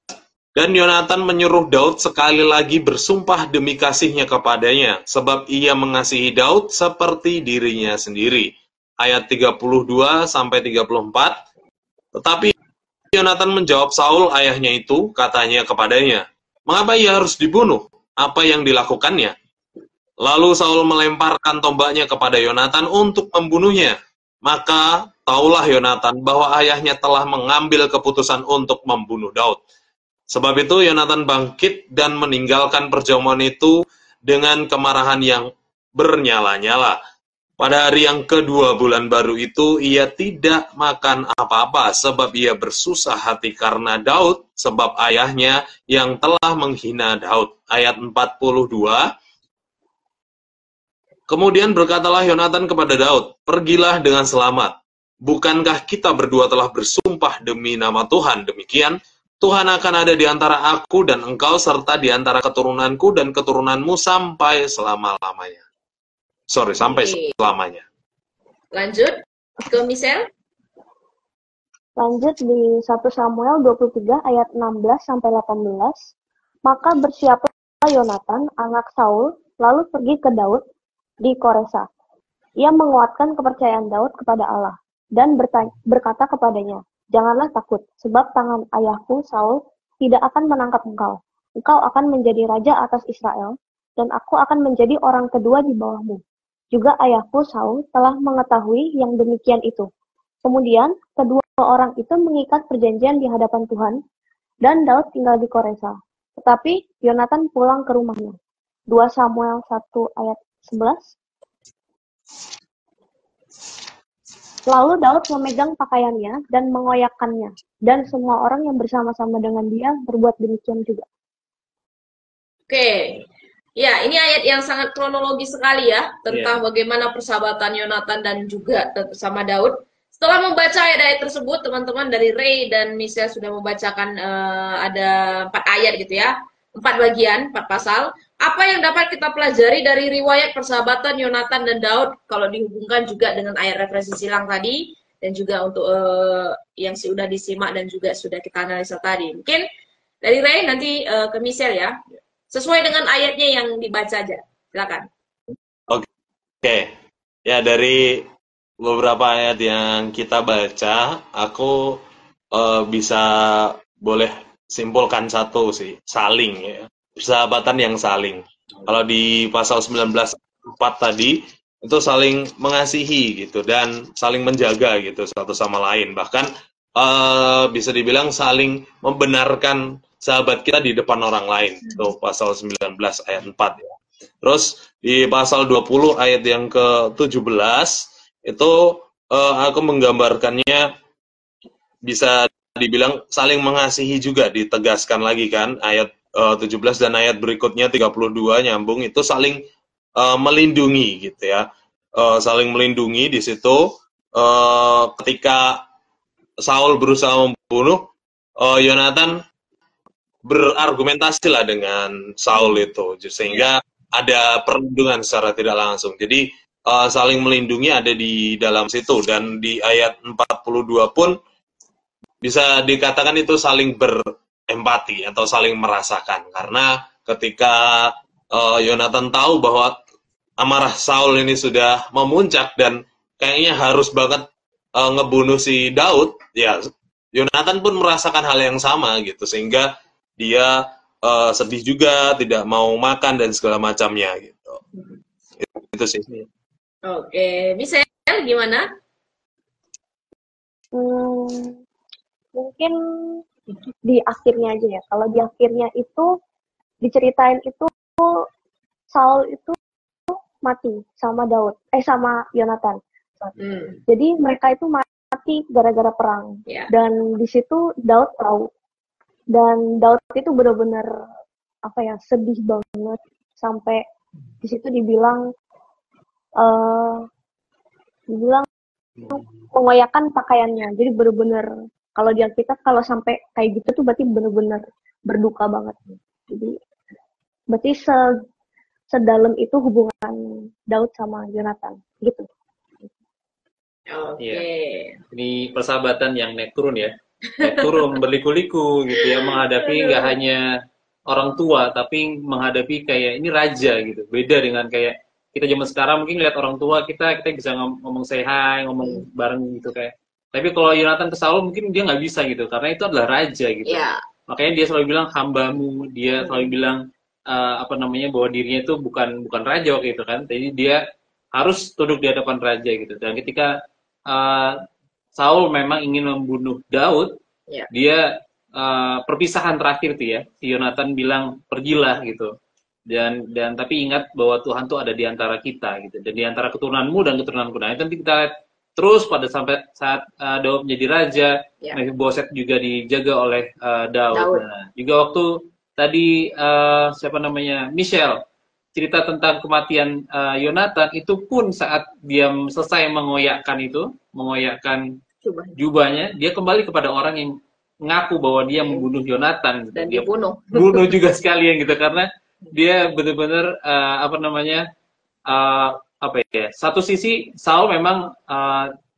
Dan Yonatan menyuruh Daud sekali lagi bersumpah demi kasihnya kepadanya, sebab ia mengasihi Daud seperti dirinya sendiri. Ayat 32 sampai 34. Tetapi Yonatan menjawab Saul ayahnya itu, katanya kepadanya, mengapa ia harus dibunuh? Apa yang dilakukannya? Lalu Saul melemparkan tombaknya kepada Yonatan untuk membunuhnya. Maka taulah Yonatan bahwa ayahnya telah mengambil keputusan untuk membunuh Daud. Sebab itu Yonatan bangkit dan meninggalkan perjamuan itu dengan kemarahan yang bernyala-nyala. Pada hari yang kedua bulan baru itu ia tidak makan apa-apa sebab ia bersusah hati karena Daud, sebab ayahnya yang telah menghina Daud. Ayat 42. Kemudian berkatalah Yonatan kepada Daud, pergilah dengan selamat. Bukankah kita berdua telah bersumpah demi nama Tuhan demikian? Tuhan akan ada di antara aku dan engkau serta di antara keturunanku dan keturunanmu sampai selama-lamanya. Sampai selamanya. Lanjut ke Michelle. Lanjut di 1 Samuel 23 ayat 16 sampai 18. Maka bersiaplah Yonatan, anak Saul, lalu pergi ke Daud di Koresa. Ia menguatkan kepercayaan Daud kepada Allah dan berkata kepadanya, janganlah takut, sebab tangan ayahku Saul tidak akan menangkap engkau. Engkau akan menjadi raja atas Israel, dan aku akan menjadi orang kedua di bawahmu. Juga ayahku Saul telah mengetahui yang demikian itu. Kemudian, kedua orang itu mengikat perjanjian di hadapan Tuhan, dan Daud tinggal di Koresa. Tetapi Yonatan pulang ke rumahnya. 2 Samuel 1 ayat 11. Lalu Daud memegang pakaiannya dan mengoyakkannya, dan semua orang yang bersama-sama dengan dia berbuat demikian juga. Oke, ya ini ayat yang sangat kronologis sekali ya, tentang bagaimana persahabatan Yonatan dan juga sama Daud. Setelah membaca ayat-ayat tersebut, teman-teman dari Ray dan Michelle sudah membacakan ada 4 ayat gitu ya, 4 bagian, 4 pasal. Apa yang dapat kita pelajari dari riwayat persahabatan Yonatan dan Daud kalau dihubungkan juga dengan ayat referensi silang tadi dan juga untuk yang sudah disimak dan juga sudah kita analisa tadi. Mungkin dari Ray nanti ke Michelle ya. Sesuai dengan ayatnya yang dibaca aja. Silakan. Oke. Ya dari beberapa ayat yang kita baca, aku bisa boleh simpulkan satu sih, saling ya. Persahabatan yang saling. Kalau di pasal 19:4 tadi itu saling mengasihi gitu dan saling menjaga gitu satu sama lain. Bahkan bisa dibilang saling membenarkan sahabat kita di depan orang lain. Itu pasal 19 ayat 4 ya. Terus di pasal 20 ayat yang ke-17 itu aku menggambarkannya bisa dibilang saling mengasihi juga, ditegaskan lagi kan ayat 17 dan ayat berikutnya 32 nyambung, itu saling melindungi gitu ya, saling melindungi di situ. Ketika Saul berusaha membunuh Yonatan, berargumentasi lah dengan Saul itu, sehingga ada perlindungan secara tidak langsung. Jadi saling melindungi ada di dalam situ, dan di ayat 42 pun bisa dikatakan itu saling berempati atau saling merasakan, karena ketika Yonatan tahu bahwa amarah Saul ini sudah memuncak dan kayaknya harus banget ngebunuh si Daud, ya Yonatan pun merasakan hal yang sama gitu, sehingga dia sedih juga, tidak mau makan dan segala macamnya gitu. Itu sih. Oke, Michelle gimana? Mungkin di akhirnya aja ya. Kalau di akhirnya itu diceritain itu Saul itu mati sama Daud, sama Yonatan. Jadi mereka itu mati gara-gara perang. Yeah. Dan di situ Daud tahu. Dan Daud itu benar-benar sedih banget sampai di situ dibilang mengoyakkan pakaiannya. Jadi benar-benar kalau di Alkitab kalau sampai kayak gitu tuh berarti benar-benar berduka banget. Jadi berarti sedalam itu hubungan Daud sama Yonatan gitu. Oke. Yeah. Ini persahabatan yang naik turun ya. Naik turun berliku-liku gitu ya, menghadapi nggak hanya orang tua tapi menghadapi kayak ini raja gitu. Beda dengan kayak kita zaman sekarang mungkin lihat orang tua kita bisa ngomong say hi, ngomong bareng gitu kayak. Tapi kalau Yonatan ke Saul mungkin dia nggak bisa gitu karena itu adalah raja gitu. Yeah. Makanya dia selalu bilang hambamu, dia selalu bilang bahwa dirinya itu bukan raja waktu itu kan. Jadi dia harus tunduk di hadapan raja gitu. Dan ketika Saul memang ingin membunuh Daud, dia perpisahan terakhir tuh ya, si Yonatan bilang pergilah gitu. Dan tapi ingat bahwa Tuhan tuh ada di antara kita gitu, dan di antara keturunanmu dan keturunanku. Nah, itu nanti kita lihat terus pada sampai saat Daud menjadi raja, Mephiboset juga dijaga oleh Daud. Nah, juga waktu tadi Michelle cerita tentang kematian Yonatan, itu pun saat dia selesai mengoyakkan jubahnya, dia kembali kepada orang yang mengaku bahwa dia membunuh Yonatan gitu. Dan dia bunuh juga sekalian gitu, karena dia benar-benar satu sisi Saul memang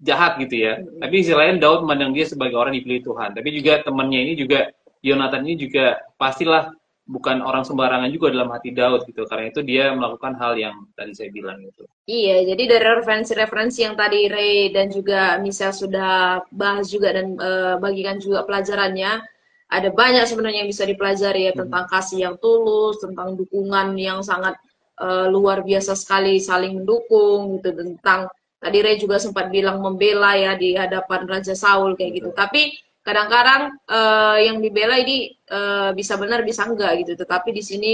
jahat gitu ya, tapi sisi lain Daud memandang dia sebagai orang dipilih Tuhan. Tapi juga temannya ini juga, Yonatan ini juga pastilah bukan orang sembarangan juga dalam hati Daud gitu, karena itu dia melakukan hal yang tadi saya bilang gitu. Iya, jadi dari referensi-referensi yang tadi Ray dan juga Michelle sudah bahas juga dan bagikan juga pelajarannya, ada banyak sebenarnya yang bisa dipelajari ya, tentang kasih yang tulus, tentang dukungan yang sangat luar biasa sekali, saling mendukung gitu, tentang tadi Ray juga sempat bilang membela ya di hadapan Raja Saul kayak gitu. Tapi kadang-kadang yang dibela ini bisa benar bisa enggak gitu, tetapi di sini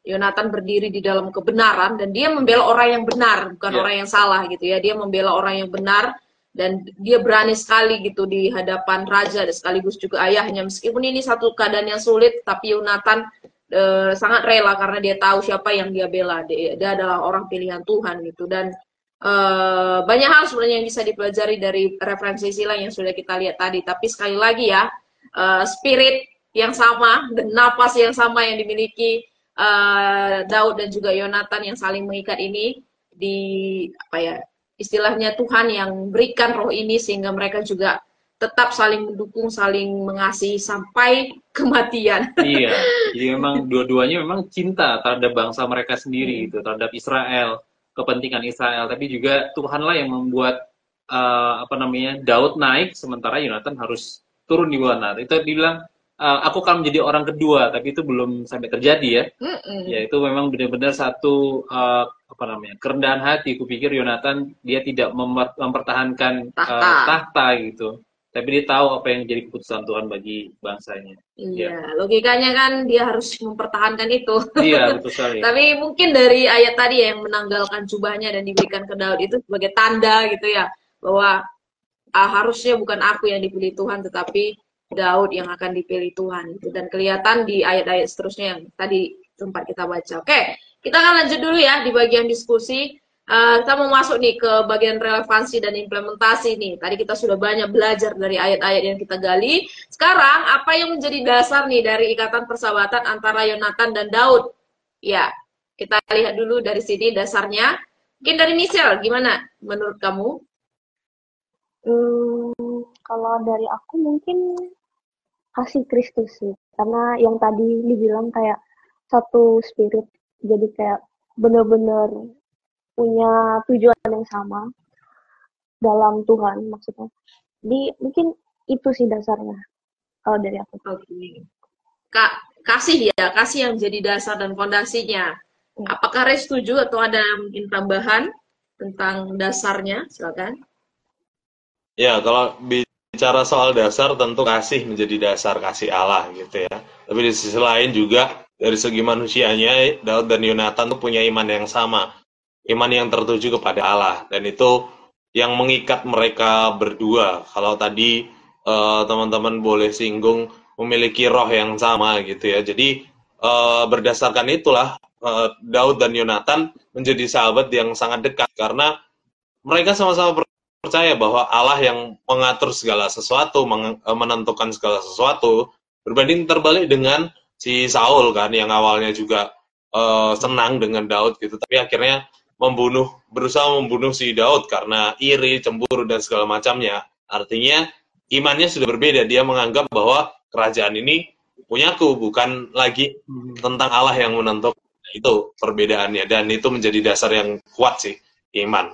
Yonatan berdiri di dalam kebenaran dan dia membela orang yang benar, bukan orang yang salah gitu ya. Dia membela orang yang benar dan dia berani sekali gitu di hadapan raja dan sekaligus juga ayahnya. Meskipun ini satu keadaan yang sulit, tapi Yonatan sangat rela karena dia tahu siapa yang dia bela. Dia adalah orang pilihan Tuhan gitu. Dan banyak hal sebenarnya yang bisa dipelajari dari referensi sila yang sudah kita lihat tadi. Tapi sekali lagi ya, spirit yang sama dan napas yang sama yang dimiliki Daud dan juga Yonatan yang saling mengikat ini, istilahnya Tuhan yang berikan roh ini sehingga mereka juga tetap saling mendukung, saling mengasihi sampai kematian. Iya, jadi memang dua-duanya memang cinta terhadap bangsa mereka sendiri gitu, terhadap Israel, kepentingan Israel, tapi juga Tuhanlah yang membuat Daud naik sementara Yonatan harus turun di bawah. Itu dibilang aku akan menjadi orang kedua, tapi itu belum sampai terjadi ya. Ya itu memang benar-benar satu kerendahan hati. Kupikir Yonatan dia tidak mempertahankan tahta gitu, tapi dia tahu apa yang jadi keputusan Tuhan bagi bangsanya. Iya, logikanya kan dia harus mempertahankan itu. Iya, betul sekali. Tapi mungkin dari ayat tadi yang menanggalkan jubahnya dan diberikan ke Daud itu sebagai tanda gitu ya, bahwa harusnya bukan aku yang dipilih Tuhan, tetapi Daud yang akan dipilih Tuhan gitu. Dan kelihatan di ayat-ayat seterusnya yang tadi sempat kita baca. Oke, kita akan lanjut dulu ya di bagian diskusi. Kita mau masuk nih ke bagian relevansi dan implementasi nih. Tadi kita sudah banyak belajar dari ayat-ayat yang kita gali. Sekarang apa yang menjadi dasar nih dari ikatan persahabatan antara Yonatan dan Daud? Ya, kita lihat dulu dari sini dasarnya. Mungkin dari Michelle, gimana menurut kamu? Kalau dari aku mungkin kasih Kristus sih. Karena yang tadi dibilang kayak satu spirit. Jadi kayak bener-bener punya tujuan yang sama dalam Tuhan maksudnya. Jadi mungkin itu sih dasarnya kalau dari aku. Oke. Kak, kasih ya, kasih yang jadi dasar dan fondasinya. Apakah Rey setuju atau ada mungkin tambahan tentang dasarnya? Silakan. Ya, kalau bicara soal dasar, tentu kasih menjadi dasar kasih Allah gitu ya. Tapi di sisi lain juga, dari segi manusianya, Daud dan Yonatan tuh punya iman yang sama. Iman yang tertuju kepada Allah. Dan itu yang mengikat mereka berdua. Kalau tadi teman-teman boleh singgung, memiliki roh yang sama gitu ya. Jadi berdasarkan itulah, Daud dan Yonatan menjadi sahabat yang sangat dekat. Karena mereka sama-sama percaya bahwa Allah yang mengatur segala sesuatu, menentukan segala sesuatu, berbanding terbalik dengan si Saul kan, yang awalnya juga senang dengan Daud gitu, tapi akhirnya berusaha membunuh si Daud karena iri, cemburu dan segala macamnya. Artinya imannya sudah berbeda. Dia menganggap bahwa kerajaan ini punyaku, bukan lagi tentang Allah yang menentukan. Itu perbedaannya, dan itu menjadi dasar yang kuat sih, iman.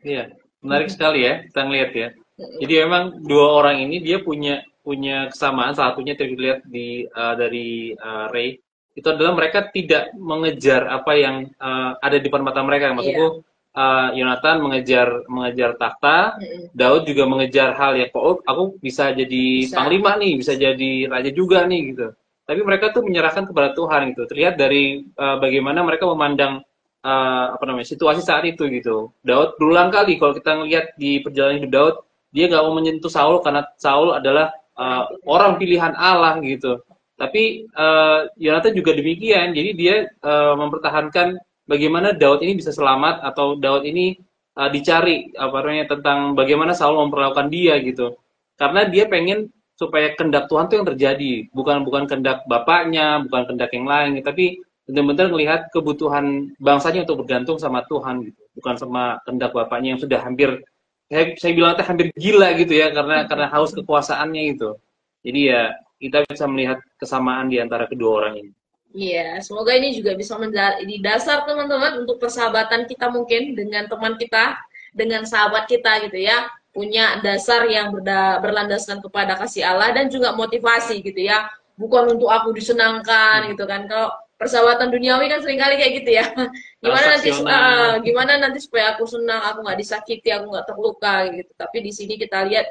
Iya, menarik sekali ya kita ngelihat ya. Jadi memang dua orang ini dia punya kesamaan. Satunya terlihat dari Ray itu adalah mereka tidak mengejar apa yang ada di depan mata mereka. Maksudku Yonatan mengejar takhta, Daud juga mengejar hal yang kok aku bisa jadi panglima nih, bisa jadi raja juga nih gitu. Tapi mereka tuh menyerahkan kepada Tuhan gitu. Terlihat dari bagaimana mereka memandang situasi saat itu gitu. Daud berulang kali kalau kita ngelihat di perjalanan hidup Daud, dia nggak mau menyentuh Saul karena Saul adalah orang pilihan Allah gitu. Tapi Yonatan juga demikian. Jadi dia mempertahankan bagaimana Daud ini bisa selamat, atau Daud ini dicari tentang bagaimana Saul memperlakukan dia gitu. Karena dia pengen supaya kehendak Tuhan itu yang terjadi, bukan kehendak bapaknya, bukan kehendak yang lain, tapi benar-benar melihat kebutuhan bangsanya untuk bergantung sama Tuhan gitu, bukan sama kehendak bapaknya yang sudah hampir, saya bilang hampir gila gitu ya, karena haus kekuasaannya gitu. Jadi ya kita bisa melihat kesamaan di antara kedua orang ini. Iya, semoga ini juga bisa menjadi dasar teman-teman untuk persahabatan kita mungkin dengan teman kita, dengan sahabat kita gitu ya, punya dasar yang berlandaskan kepada kasih Allah dan juga motivasi gitu ya, bukan untuk aku disenangkan gitu kan. Kalau persahabatan duniawi kan seringkali kayak gitu ya, gimana nanti supaya aku senang, aku nggak disakiti, aku nggak terluka gitu. Tapi di sini kita lihat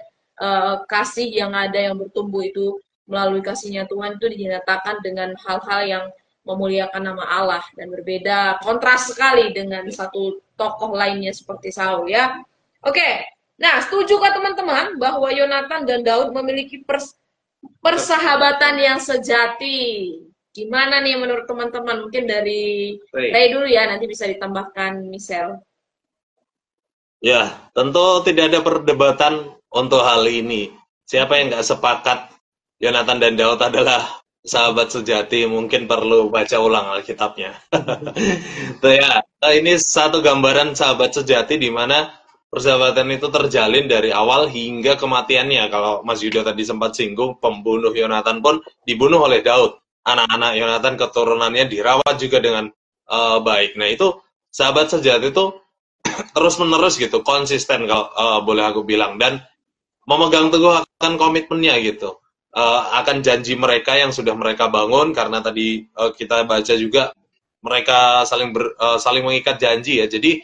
kasih yang ada yang bertumbuh itu melalui kasihnya Tuhan itu dinyatakan dengan hal-hal yang memuliakan nama Allah, dan berbeda kontras sekali dengan satu tokoh lainnya seperti Saul ya. Oke, nah setujukah teman-teman bahwa Yonatan dan Daud memiliki persahabatan yang sejati? Gimana nih menurut teman-teman? Mungkin dari Ray dulu ya, nanti bisa ditambahkan Michelle. Ya, tentu tidak ada perdebatan untuk hal ini. Siapa yang nggak sepakat Yonatan dan Daud adalah sahabat sejati? Mungkin perlu baca ulang Alkitabnya. Tuh ya, ini satu gambaran sahabat sejati di mana persahabatan itu terjalin dari awal hingga kematiannya. Kalau Mas Yuda tadi sempat singgung, pembunuh Yonatan pun dibunuh oleh Daud. Anak-anak Yonatan keturunannya dirawat juga dengan baik. Nah itu sahabat sejati itu terus-menerus gitu, konsisten kalau boleh aku bilang, dan memegang teguh akan komitmennya gitu, akan janji mereka yang sudah mereka bangun, karena tadi kita baca juga mereka saling mengikat janji ya, jadi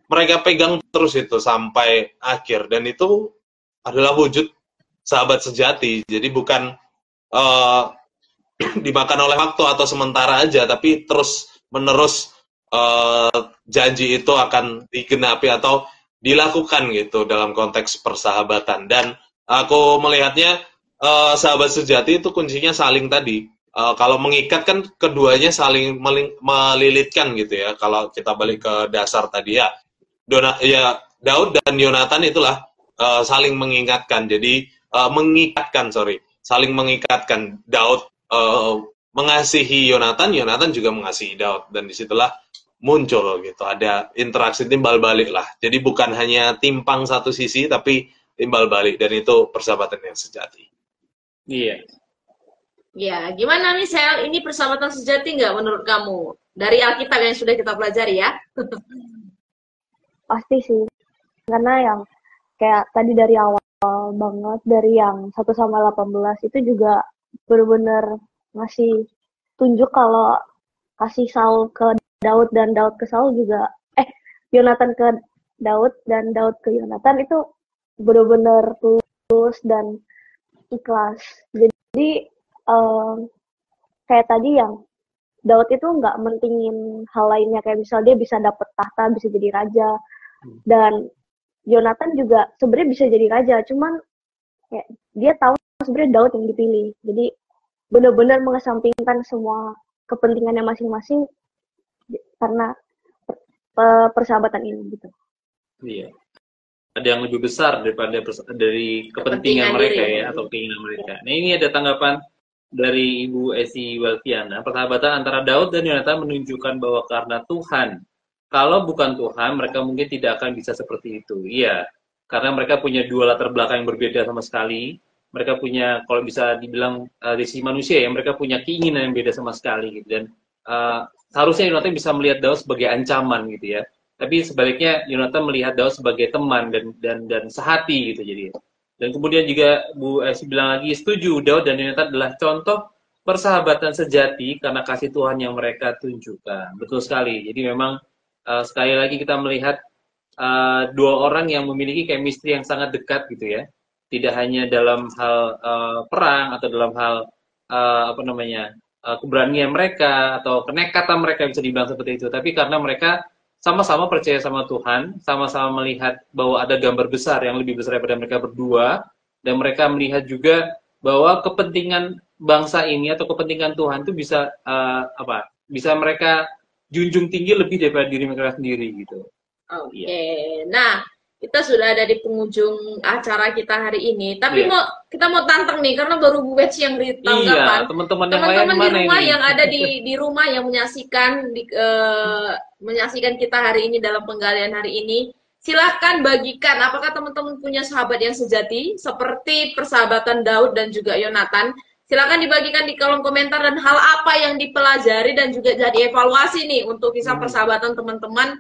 mereka pegang terus itu sampai akhir, dan itu adalah wujud sahabat sejati. Jadi bukan dimakan oleh waktu atau sementara aja, tapi terus-menerus janji itu akan digenapi atau dilakukan gitu dalam konteks persahabatan. Dan aku melihatnya sahabat sejati itu kuncinya saling tadi. Kalau mengikat kan keduanya saling melilitkan gitu ya. Kalau kita balik ke dasar tadi ya, Daud dan Yonatan itulah saling mengingatkan. Jadi saling mengikatkan. Daud mengasihi Yonatan, Yonatan juga mengasihi Daud, dan disitulah muncul gitu, ada interaksi timbal balik lah. Jadi bukan hanya timpang satu sisi, tapi timbal balik, dan itu persahabatan yang sejati. Iya. Ya, gimana nih Sel? Ini persahabatan sejati nggak menurut kamu? Dari Alkitab yang sudah kita pelajari ya? Pasti sih, karena yang kayak tadi dari awal banget, dari yang 1 sama 18 itu juga benar-benar ngasih tunjuk kalau kasih Saul ke Daud dan Daud ke Saul juga, Yonatan ke Daud dan Daud ke Yonatan itu benar-benar tulus dan ikhlas. Jadi kayak tadi yang Daud itu nggak mentingin hal lainnya, kayak misal dia bisa dapet tahta, bisa jadi raja, dan Yonatan juga sebenarnya bisa jadi raja, cuman kayak dia tahu sebenarnya Daud yang dipilih. Jadi benar-benar mengesampingkan semua kepentingannya masing-masing karena persahabatan ini gitu. Iya. Ada yang lebih besar daripada dari kepentingan mereka ya, atau keinginan mereka. Nah, ini ada tanggapan dari Ibu Esi Walfiana. Persahabatan antara Daud dan Yonatan menunjukkan bahwa karena Tuhan. Kalau bukan Tuhan, mereka mungkin tidak akan bisa seperti itu. Iya, karena mereka punya dua latar belakang yang berbeda sama sekali. Mereka punya, kalau bisa dibilang dari sisi manusia ya, mereka punya keinginan yang beda sama sekali gitu. Dan seharusnya Yonatan bisa melihat Daud sebagai ancaman gitu ya. Tapi sebaliknya Yonatan melihat Daud sebagai teman dan sehati gitu jadi. Dan kemudian juga Bu Esi bilang lagi, setuju, Daud dan Yonatan adalah contoh persahabatan sejati karena kasih Tuhan yang mereka tunjukkan. Betul sekali. Jadi memang sekali lagi kita melihat dua orang yang memiliki chemistry yang sangat dekat gitu ya. Tidak hanya dalam hal perang atau dalam hal keberanian mereka atau kenekatan mereka, bisa dibilang seperti itu, tapi karena mereka sama-sama percaya sama Tuhan, sama-sama melihat bahwa ada gambar besar yang lebih besar daripada mereka berdua, dan mereka melihat juga bahwa kepentingan bangsa ini atau kepentingan Tuhan itu bisa bisa mereka junjung tinggi lebih daripada diri mereka sendiri gitu. Oke. Nah, kita sudah ada di penghujung acara kita hari ini. Tapi kita mau tantang nih, karena baru Bu Beci yang ditanggapan. Iya, teman-teman di rumah ini? Yang ada di rumah yang menyaksikan menyaksikan kita hari ini dalam penggalian hari ini. Silahkan bagikan, apakah teman-teman punya sahabat yang sejati seperti persahabatan Daud dan juga Yonatan? Silahkan dibagikan di kolom komentar, dan hal apa yang dipelajari dan juga jadi evaluasi nih untuk kisah persahabatan teman-teman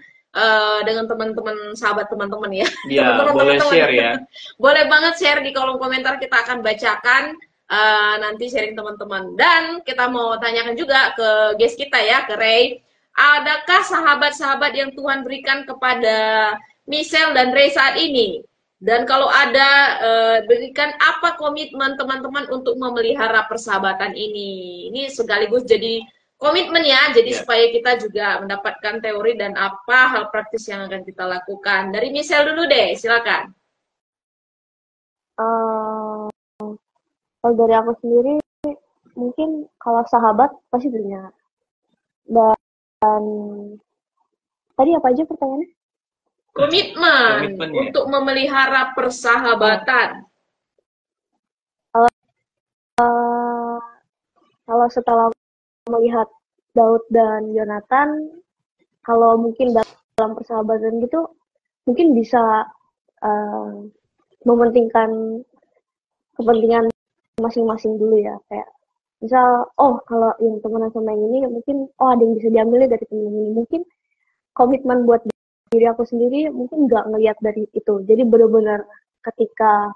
dengan teman-teman, sahabat teman-teman ya. Iya, boleh share ya. Boleh banget share di kolom komentar, kita akan bacakan nanti sharing teman-teman. Dan kita mau tanyakan juga ke guest kita ya, ke Ray. Adakah sahabat-sahabat yang Tuhan berikan kepada Michelle dan Ray saat ini? Dan kalau ada, berikan apa komitmen teman-teman untuk memelihara persahabatan ini? Ini sekaligus jadi komitmen ya, jadi supaya kita juga mendapatkan teori dan apa hal praktis yang akan kita lakukan. Dari Michelle dulu deh, silakan. Kalau dari aku sendiri, mungkin kalau sahabat pasti punya. Dan tadi apa aja pertanyaannya? Komitmen untuk memelihara persahabatan. Kalau setelah melihat Daud dan Yonatan, kalau mungkin dalam persahabatan gitu, mungkin bisa mementingkan kepentingan masing-masing dulu ya. Kayak misal, kalau yang temenan sama yang ini, mungkin ada yang bisa diambilnya dari temen ini. Mungkin komitmen buat diri aku sendiri mungkin nggak ngelihat dari itu. Jadi benar-benar ketika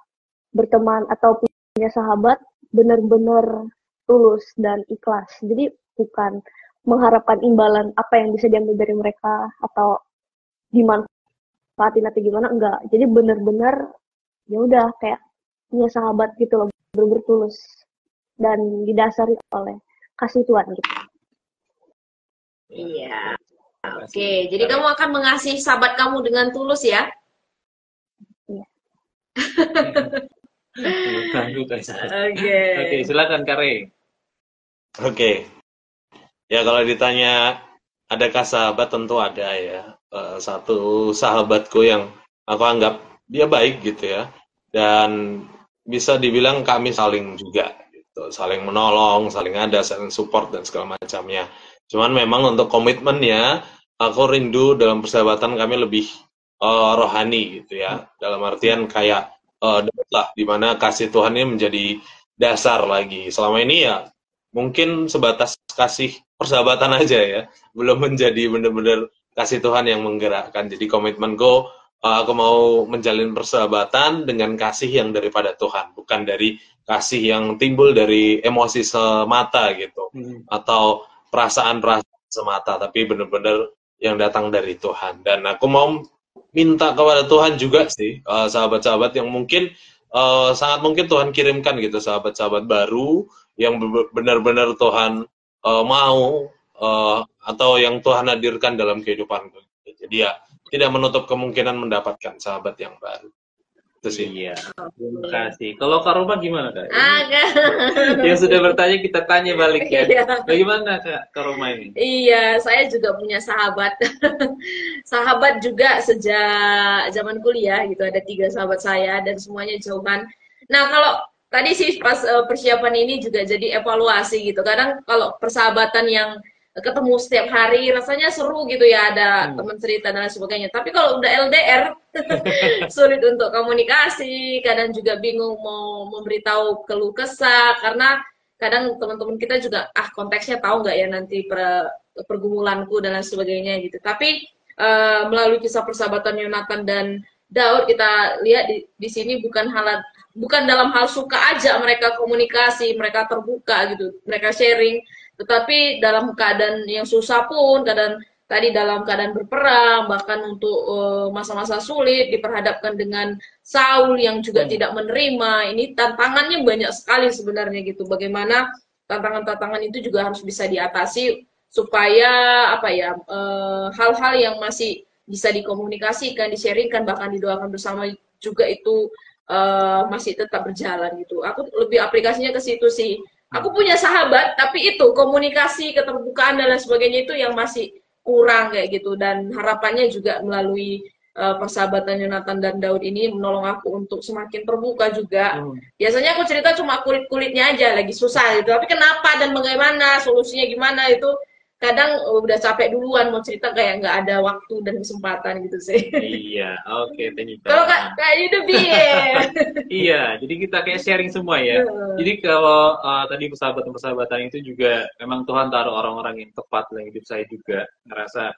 berteman atau punya sahabat, benar-benar tulus dan ikhlas. Jadi bukan mengharapkan imbalan apa yang bisa diambil dari mereka atau dimanfaatin atau gimana, enggak. Jadi benar-benar ya udah kayak punya sahabat gitu loh, benar-benar tulus dan didasari oleh kasih Tuhan gitu. Iya. Oke, jadi kamu akan mengasihi sahabat kamu dengan tulus ya? Iya. Oke, silakan Kare. Oke. Ya kalau ditanya adakah sahabat, tentu ada ya. Satu sahabatku yang aku anggap dia baik gitu ya. Dan bisa dibilang kami saling juga gitu. Saling menolong, saling ada, saling support dan segala macamnya. Cuman memang untuk komitmennya aku rindu dalam persahabatan kami lebih rohani gitu ya. Dalam artian kayak Daud lah, di mana kasih Tuhan ini menjadi dasar lagi. Selama ini ya mungkin sebatas kasih persahabatan aja ya, belum menjadi benar-benar kasih Tuhan yang menggerakkan. Jadi komitmenku, aku mau menjalin persahabatan dengan kasih yang daripada Tuhan, bukan dari kasih yang timbul dari emosi semata gitu, atau perasaan-perasaan semata, tapi benar-benar yang datang dari Tuhan. Dan aku mau minta kepada Tuhan juga sih, sahabat-sahabat yang mungkin sangat mungkin Tuhan kirimkan gitu, sahabat-sahabat baru yang benar-benar Tuhan mau atau yang Tuhan hadirkan dalam kehidupanku. Jadi ya tidak menutup kemungkinan mendapatkan sahabat yang baru. Itu sih. Iya, terima kasih. Kalau Kak Roma gimana, Kak? Agak. Yang sudah bertanya kita tanya balik ya. Iya. Bagaimana Kak Roma ini? Iya, saya juga punya sahabat. Sahabat juga sejak zaman kuliah gitu. Ada 3 sahabat saya dan semuanya jauhan. Nah, kalau tadi sih pas persiapan ini juga jadi evaluasi gitu. Kadang kalau persahabatan yang ketemu setiap hari rasanya seru gitu ya, ada teman cerita dan lain sebagainya. Tapi kalau udah LDR sulit untuk komunikasi, kadang juga bingung mau memberitahu keluh kesah karena kadang teman-teman kita juga konteksnya tahu nggak ya nanti pergumulanku dan lain sebagainya gitu. Tapi melalui kisah persahabatan Yonatan dan Daud kita lihat di sini bukan dalam hal suka aja mereka komunikasi, mereka terbuka gitu, mereka sharing, tetapi dalam keadaan yang susah pun, tadi dalam keadaan berperang, bahkan untuk masa-masa sulit diperhadapkan dengan Saul yang juga tidak menerima. Ini tantangannya banyak sekali sebenarnya gitu. Bagaimana tantangan-tantangan itu juga harus bisa diatasi supaya apa ya hal-hal yang masih bisa dikomunikasikan, di-sharingkan, bahkan didoakan bersama juga itu masih tetap berjalan gitu. Aku lebih aplikasinya ke situ sih. Aku punya sahabat, tapi itu komunikasi, keterbukaan dan lain sebagainya itu yang masih kurang kayak gitu. Dan harapannya juga melalui persahabatan Yonatan dan Daud ini menolong aku untuk semakin terbuka juga. Biasanya aku cerita cuma kulit-kulitnya aja, lagi susah gitu. Tapi kenapa dan bagaimana, solusinya gimana itu kadang udah capek duluan mau cerita kayak nggak ada waktu dan kesempatan gitu sih. Iya, oke, thank you. Kalau Kak Yuda Iya, jadi kita kayak sharing semua ya. Jadi kalau tadi persahabatan itu juga memang Tuhan taruh orang-orang yang tepat dalam hidup saya juga. Ngerasa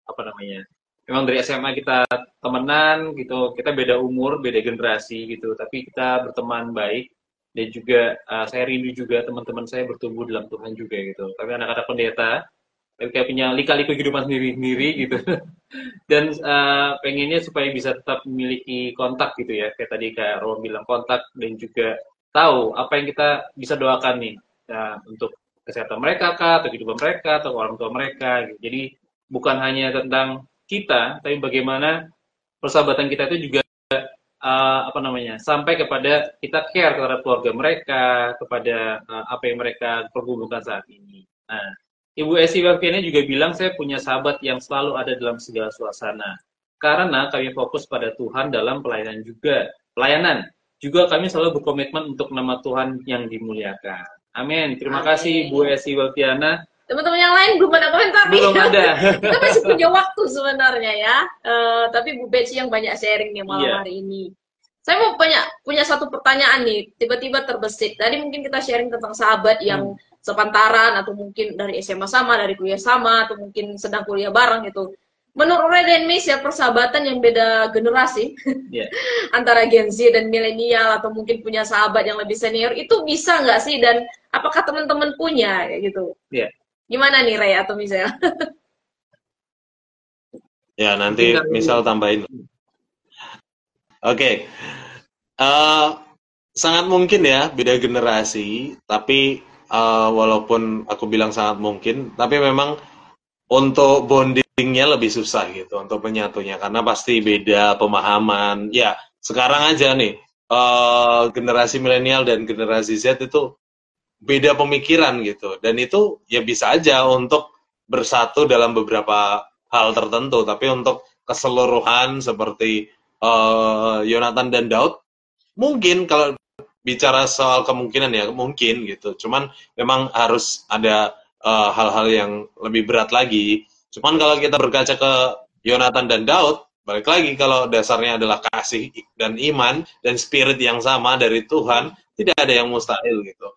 apa namanya? Memang dari SMA kita temenan gitu, kita beda umur, beda generasi gitu, tapi kita berteman baik. Dan juga saya rindu juga teman-teman saya bertumbuh dalam Tuhan juga gitu. Tapi anak-anak pendeta, tapi kayak punya lika-liku kehidupan sendiri-sendiri gitu. Dan pengennya supaya bisa tetap memiliki kontak gitu ya. Kayak tadi Kak Rom bilang kontak dan juga tahu apa yang kita bisa doakan nih untuk kesehatan mereka kah, atau kehidupan mereka, atau orang tua mereka gitu. Jadi bukan hanya tentang kita, tapi bagaimana persahabatan kita itu juga apa namanya, sampai kepada kita care terhadap keluarga mereka, kepada apa yang mereka pergumulkan saat ini. Nah, Ibu Esi Wafiana juga bilang, saya punya sahabat yang selalu ada dalam segala suasana. Karena kami fokus pada Tuhan dalam pelayanan juga. Juga kami selalu berkomitmen untuk nama Tuhan yang dimuliakan. Amin. Terima kasih Bu Esi Wafiana. Teman-teman yang lain belum ada komentar nih. Belum ada. Kita masih punya waktu sebenarnya ya. Tapi Bu Betsy yang banyak sharing nih malam hari ini. Saya mau punya satu pertanyaan nih, tiba-tiba terbesit. Tadi mungkin kita sharing tentang sahabat yang sepantaran, atau mungkin dari SMA sama, dari kuliah sama, atau mungkin sedang kuliah bareng gitu. Menurut Ray dan Miss ya, persahabatan yang beda generasi, antara Gen Z dan milenial, atau mungkin punya sahabat yang lebih senior, itu bisa nggak sih? Dan apakah teman-teman punya kayak gitu? Gimana nih Ray atau Michelle? Ya, nanti misal tambahin. Oke. Sangat mungkin ya beda generasi, tapi walaupun aku bilang sangat mungkin, tapi memang untuk bondingnya lebih susah gitu, untuk menyatunya, karena pasti beda pemahaman. Ya, sekarang aja nih, generasi milenial dan generasi Z itu beda pemikiran gitu, dan itu ya bisa aja untuk bersatu dalam beberapa hal tertentu, tapi untuk keseluruhan seperti Yonatan dan Daud mungkin, kalau bicara soal kemungkinan ya mungkin gitu, cuman memang harus ada hal-hal yang lebih berat lagi, Cuman kalau kita berkaca ke Yonatan dan Daud, balik lagi kalau dasarnya adalah kasih dan iman dan spirit yang sama dari Tuhan, tidak ada yang mustahil gitu.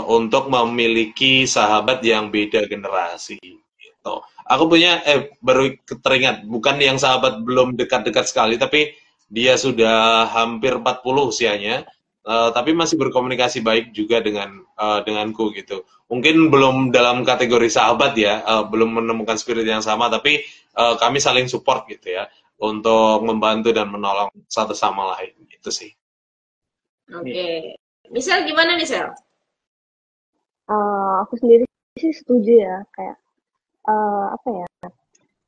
Untuk memiliki sahabat yang beda generasi gitu. Aku punya baru teringat, bukan yang sahabat belum dekat-dekat sekali, tapi dia sudah hampir 40 usianya, tapi masih berkomunikasi baik juga denganku gitu. Mungkin belum dalam kategori sahabat ya, belum menemukan spirit yang sama, tapi kami saling support gitu ya, untuk membantu dan menolong satu sama lain gitu sih. Oke. Misal gimana nih, Sel? Aku sendiri sih setuju ya, kayak apa ya,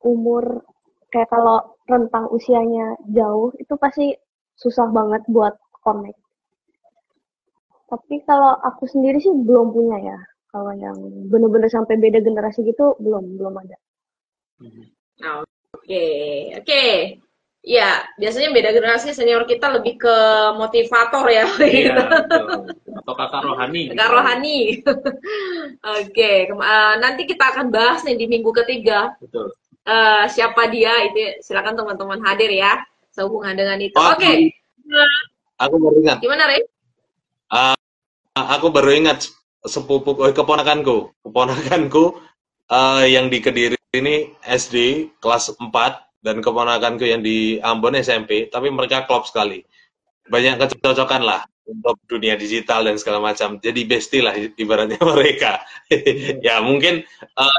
umur kayak kalau rentang usianya jauh itu pasti susah banget buat connect. Tapi kalau aku sendiri sih belum punya ya. Kalau yang bener-bener sampai beda generasi gitu belum ada. Oke. Ya, biasanya beda generasi senior kita lebih ke motivator ya. Iya, gitu. betul. Atau kakak rohani. Kakak rohani. Oke, nanti kita akan bahas nih di minggu ketiga. Betul. Siapa dia itu silakan teman-teman hadir ya sehubungan dengan itu. Oh, Oke. Aku baru ingat. Gimana, Rey? Aku baru ingat keponakanku yang di Kediri ini SD kelas 4 dan keponakanku yang di Ambon SMP, tapi mereka klop sekali. Banyak kecocokan lah untuk dunia digital dan segala macam. Jadi bestie lah ibaratnya mereka. Ya mungkin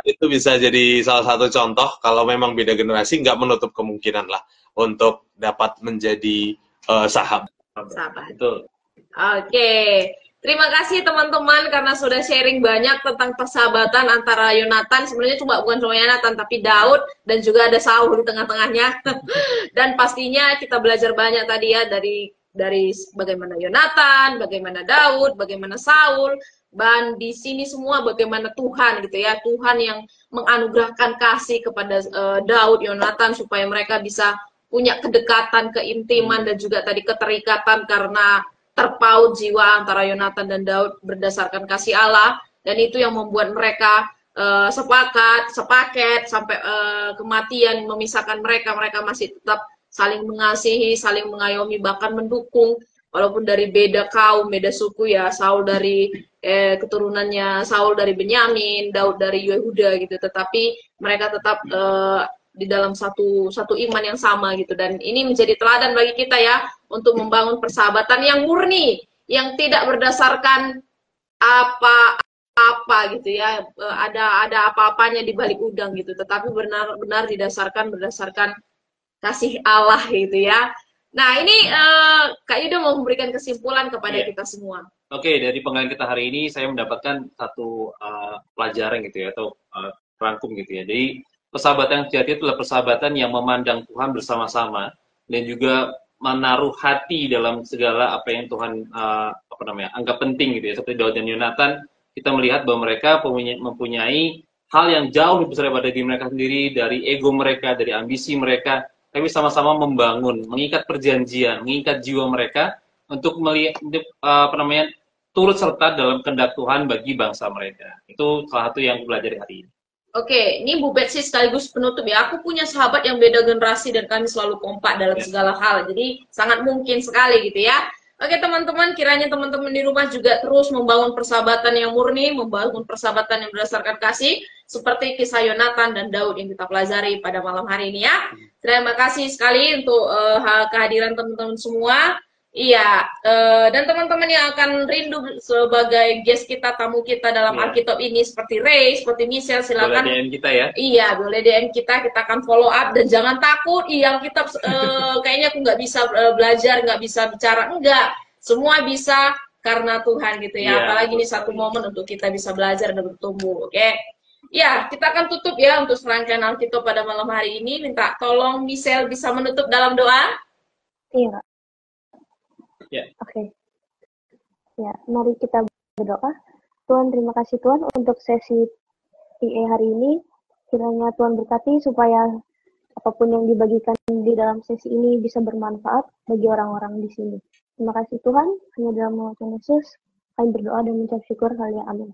itu bisa jadi salah satu contoh kalau memang beda generasi nggak menutup kemungkinan lah untuk dapat menjadi sahabat. Betul. Oke. Terima kasih teman-teman karena sudah sharing banyak tentang persahabatan antara Yonatan, sebenarnya bukan cuma Yonatan tapi Daud dan juga ada Saul di tengah-tengahnya. Dan pastinya kita belajar banyak tadi ya dari bagaimana Yonatan, bagaimana Daud, bagaimana Saul, dan di sini semua bagaimana Tuhan gitu ya, Tuhan yang menganugerahkan kasih kepada Daud, Yonatan supaya mereka bisa punya kedekatan, keintiman dan juga tadi keterikatan karena terpaut jiwa antara Yonatan dan Daud berdasarkan kasih Allah, dan itu yang membuat mereka sepaket sampai kematian memisahkan mereka masih tetap saling mengasihi, saling mengayomi, bahkan mendukung walaupun dari beda kaum, beda suku ya. Saul dari keturunannya Saul dari Benyamin, Daud dari Yehuda gitu, tetapi mereka tetap di dalam satu iman yang sama gitu. Dan ini menjadi teladan bagi kita ya untuk membangun persahabatan yang murni, yang tidak berdasarkan apa gitu ya, ada apa-apanya di balik udang gitu, tetapi benar-benar berdasarkan kasih Allah gitu ya. Nah ini Kak Yudo mau memberikan kesimpulan kepada kita semua. Oke, dari pengalaman kita hari ini saya mendapatkan satu pelajaran gitu ya, atau rangkum gitu ya. Jadi persahabatan yang sejati itu adalah persahabatan yang memandang Tuhan bersama-sama dan juga menaruh hati dalam segala apa yang Tuhan anggap penting gitu ya. Seperti Daud dan Yonatan, kita melihat bahwa mereka mempunyai hal yang jauh lebih besar daripada diri mereka sendiri, dari ego mereka, dari ambisi mereka, tapi sama-sama membangun, mengikat perjanjian, mengikat jiwa mereka untuk melihat turut serta dalam kehendak Tuhan bagi bangsa mereka. Itu salah satu yang belajar hari ini. Oke, ini Bu Betsy sekaligus penutup ya. Aku punya sahabat yang beda generasi dan kami selalu kompak dalam segala hal. Jadi sangat mungkin sekali gitu ya. Oke teman-teman, kiranya teman-teman di rumah juga terus membangun persahabatan yang murni, membangun persahabatan yang berdasarkan kasih, seperti kisah Yonatan dan Daud yang kita pelajari pada malam hari ini ya. Terima kasih sekali untuk kehadiran teman-teman semua. Iya, dan teman-teman yang akan rindu sebagai guest kita, tamu kita dalam Alkitab ini, seperti Ray, seperti Michelle, silakan. Boleh DM kita ya. Iya, boleh DM kita akan follow up, dan jangan takut, Alkitab kayaknya aku nggak bisa belajar, nggak bisa bicara, enggak. Semua bisa karena Tuhan gitu ya, apalagi ini satu momen untuk kita bisa belajar dan bertumbuh, oke? Ya, kita akan tutup ya untuk serangkaian Alkitab pada malam hari ini. Minta tolong Michelle bisa menutup dalam doa. Iya. Ya. Oke. Ya, mari kita berdoa. Tuhan, terima kasih Tuhan untuk sesi PA hari ini. Kiranya Tuhan berkati supaya apapun yang dibagikan di dalam sesi ini bisa bermanfaat bagi orang-orang di sini. Terima kasih Tuhan. Hanya dalam nama Tuhan Yesus, kami berdoa dan mengucap syukur. Haleluya. Amin.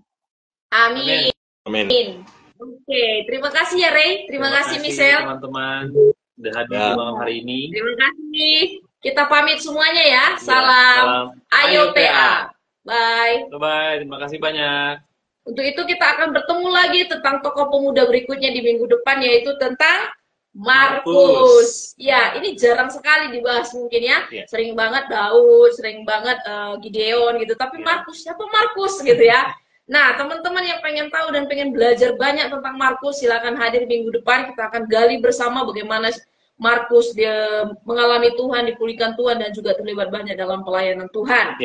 Amin. Amin. Oke, terima kasih ya Ray, terima kasih Michelle. Teman-teman udah hadir Ya. di malam hari ini. Terima kasih. Kita pamit semuanya ya. Ya, Salam Ayo PA. Bye. Bye-bye, terima kasih banyak. Untuk itu kita akan bertemu lagi tentang tokoh pemuda berikutnya di minggu depan, yaitu tentang Markus. Ya, ini jarang sekali dibahas mungkin ya. Sering banget Daud, sering banget Gideon gitu. Tapi Markus, siapa Markus gitu ya. Nah, teman-teman yang pengen tahu dan pengen belajar banyak tentang Markus, silakan hadir minggu depan. Kita akan gali bersama bagaimana Markus dia mengalami Tuhan, dipulihkan Tuhan, dan juga terlibat banyak dalam pelayanan Tuhan.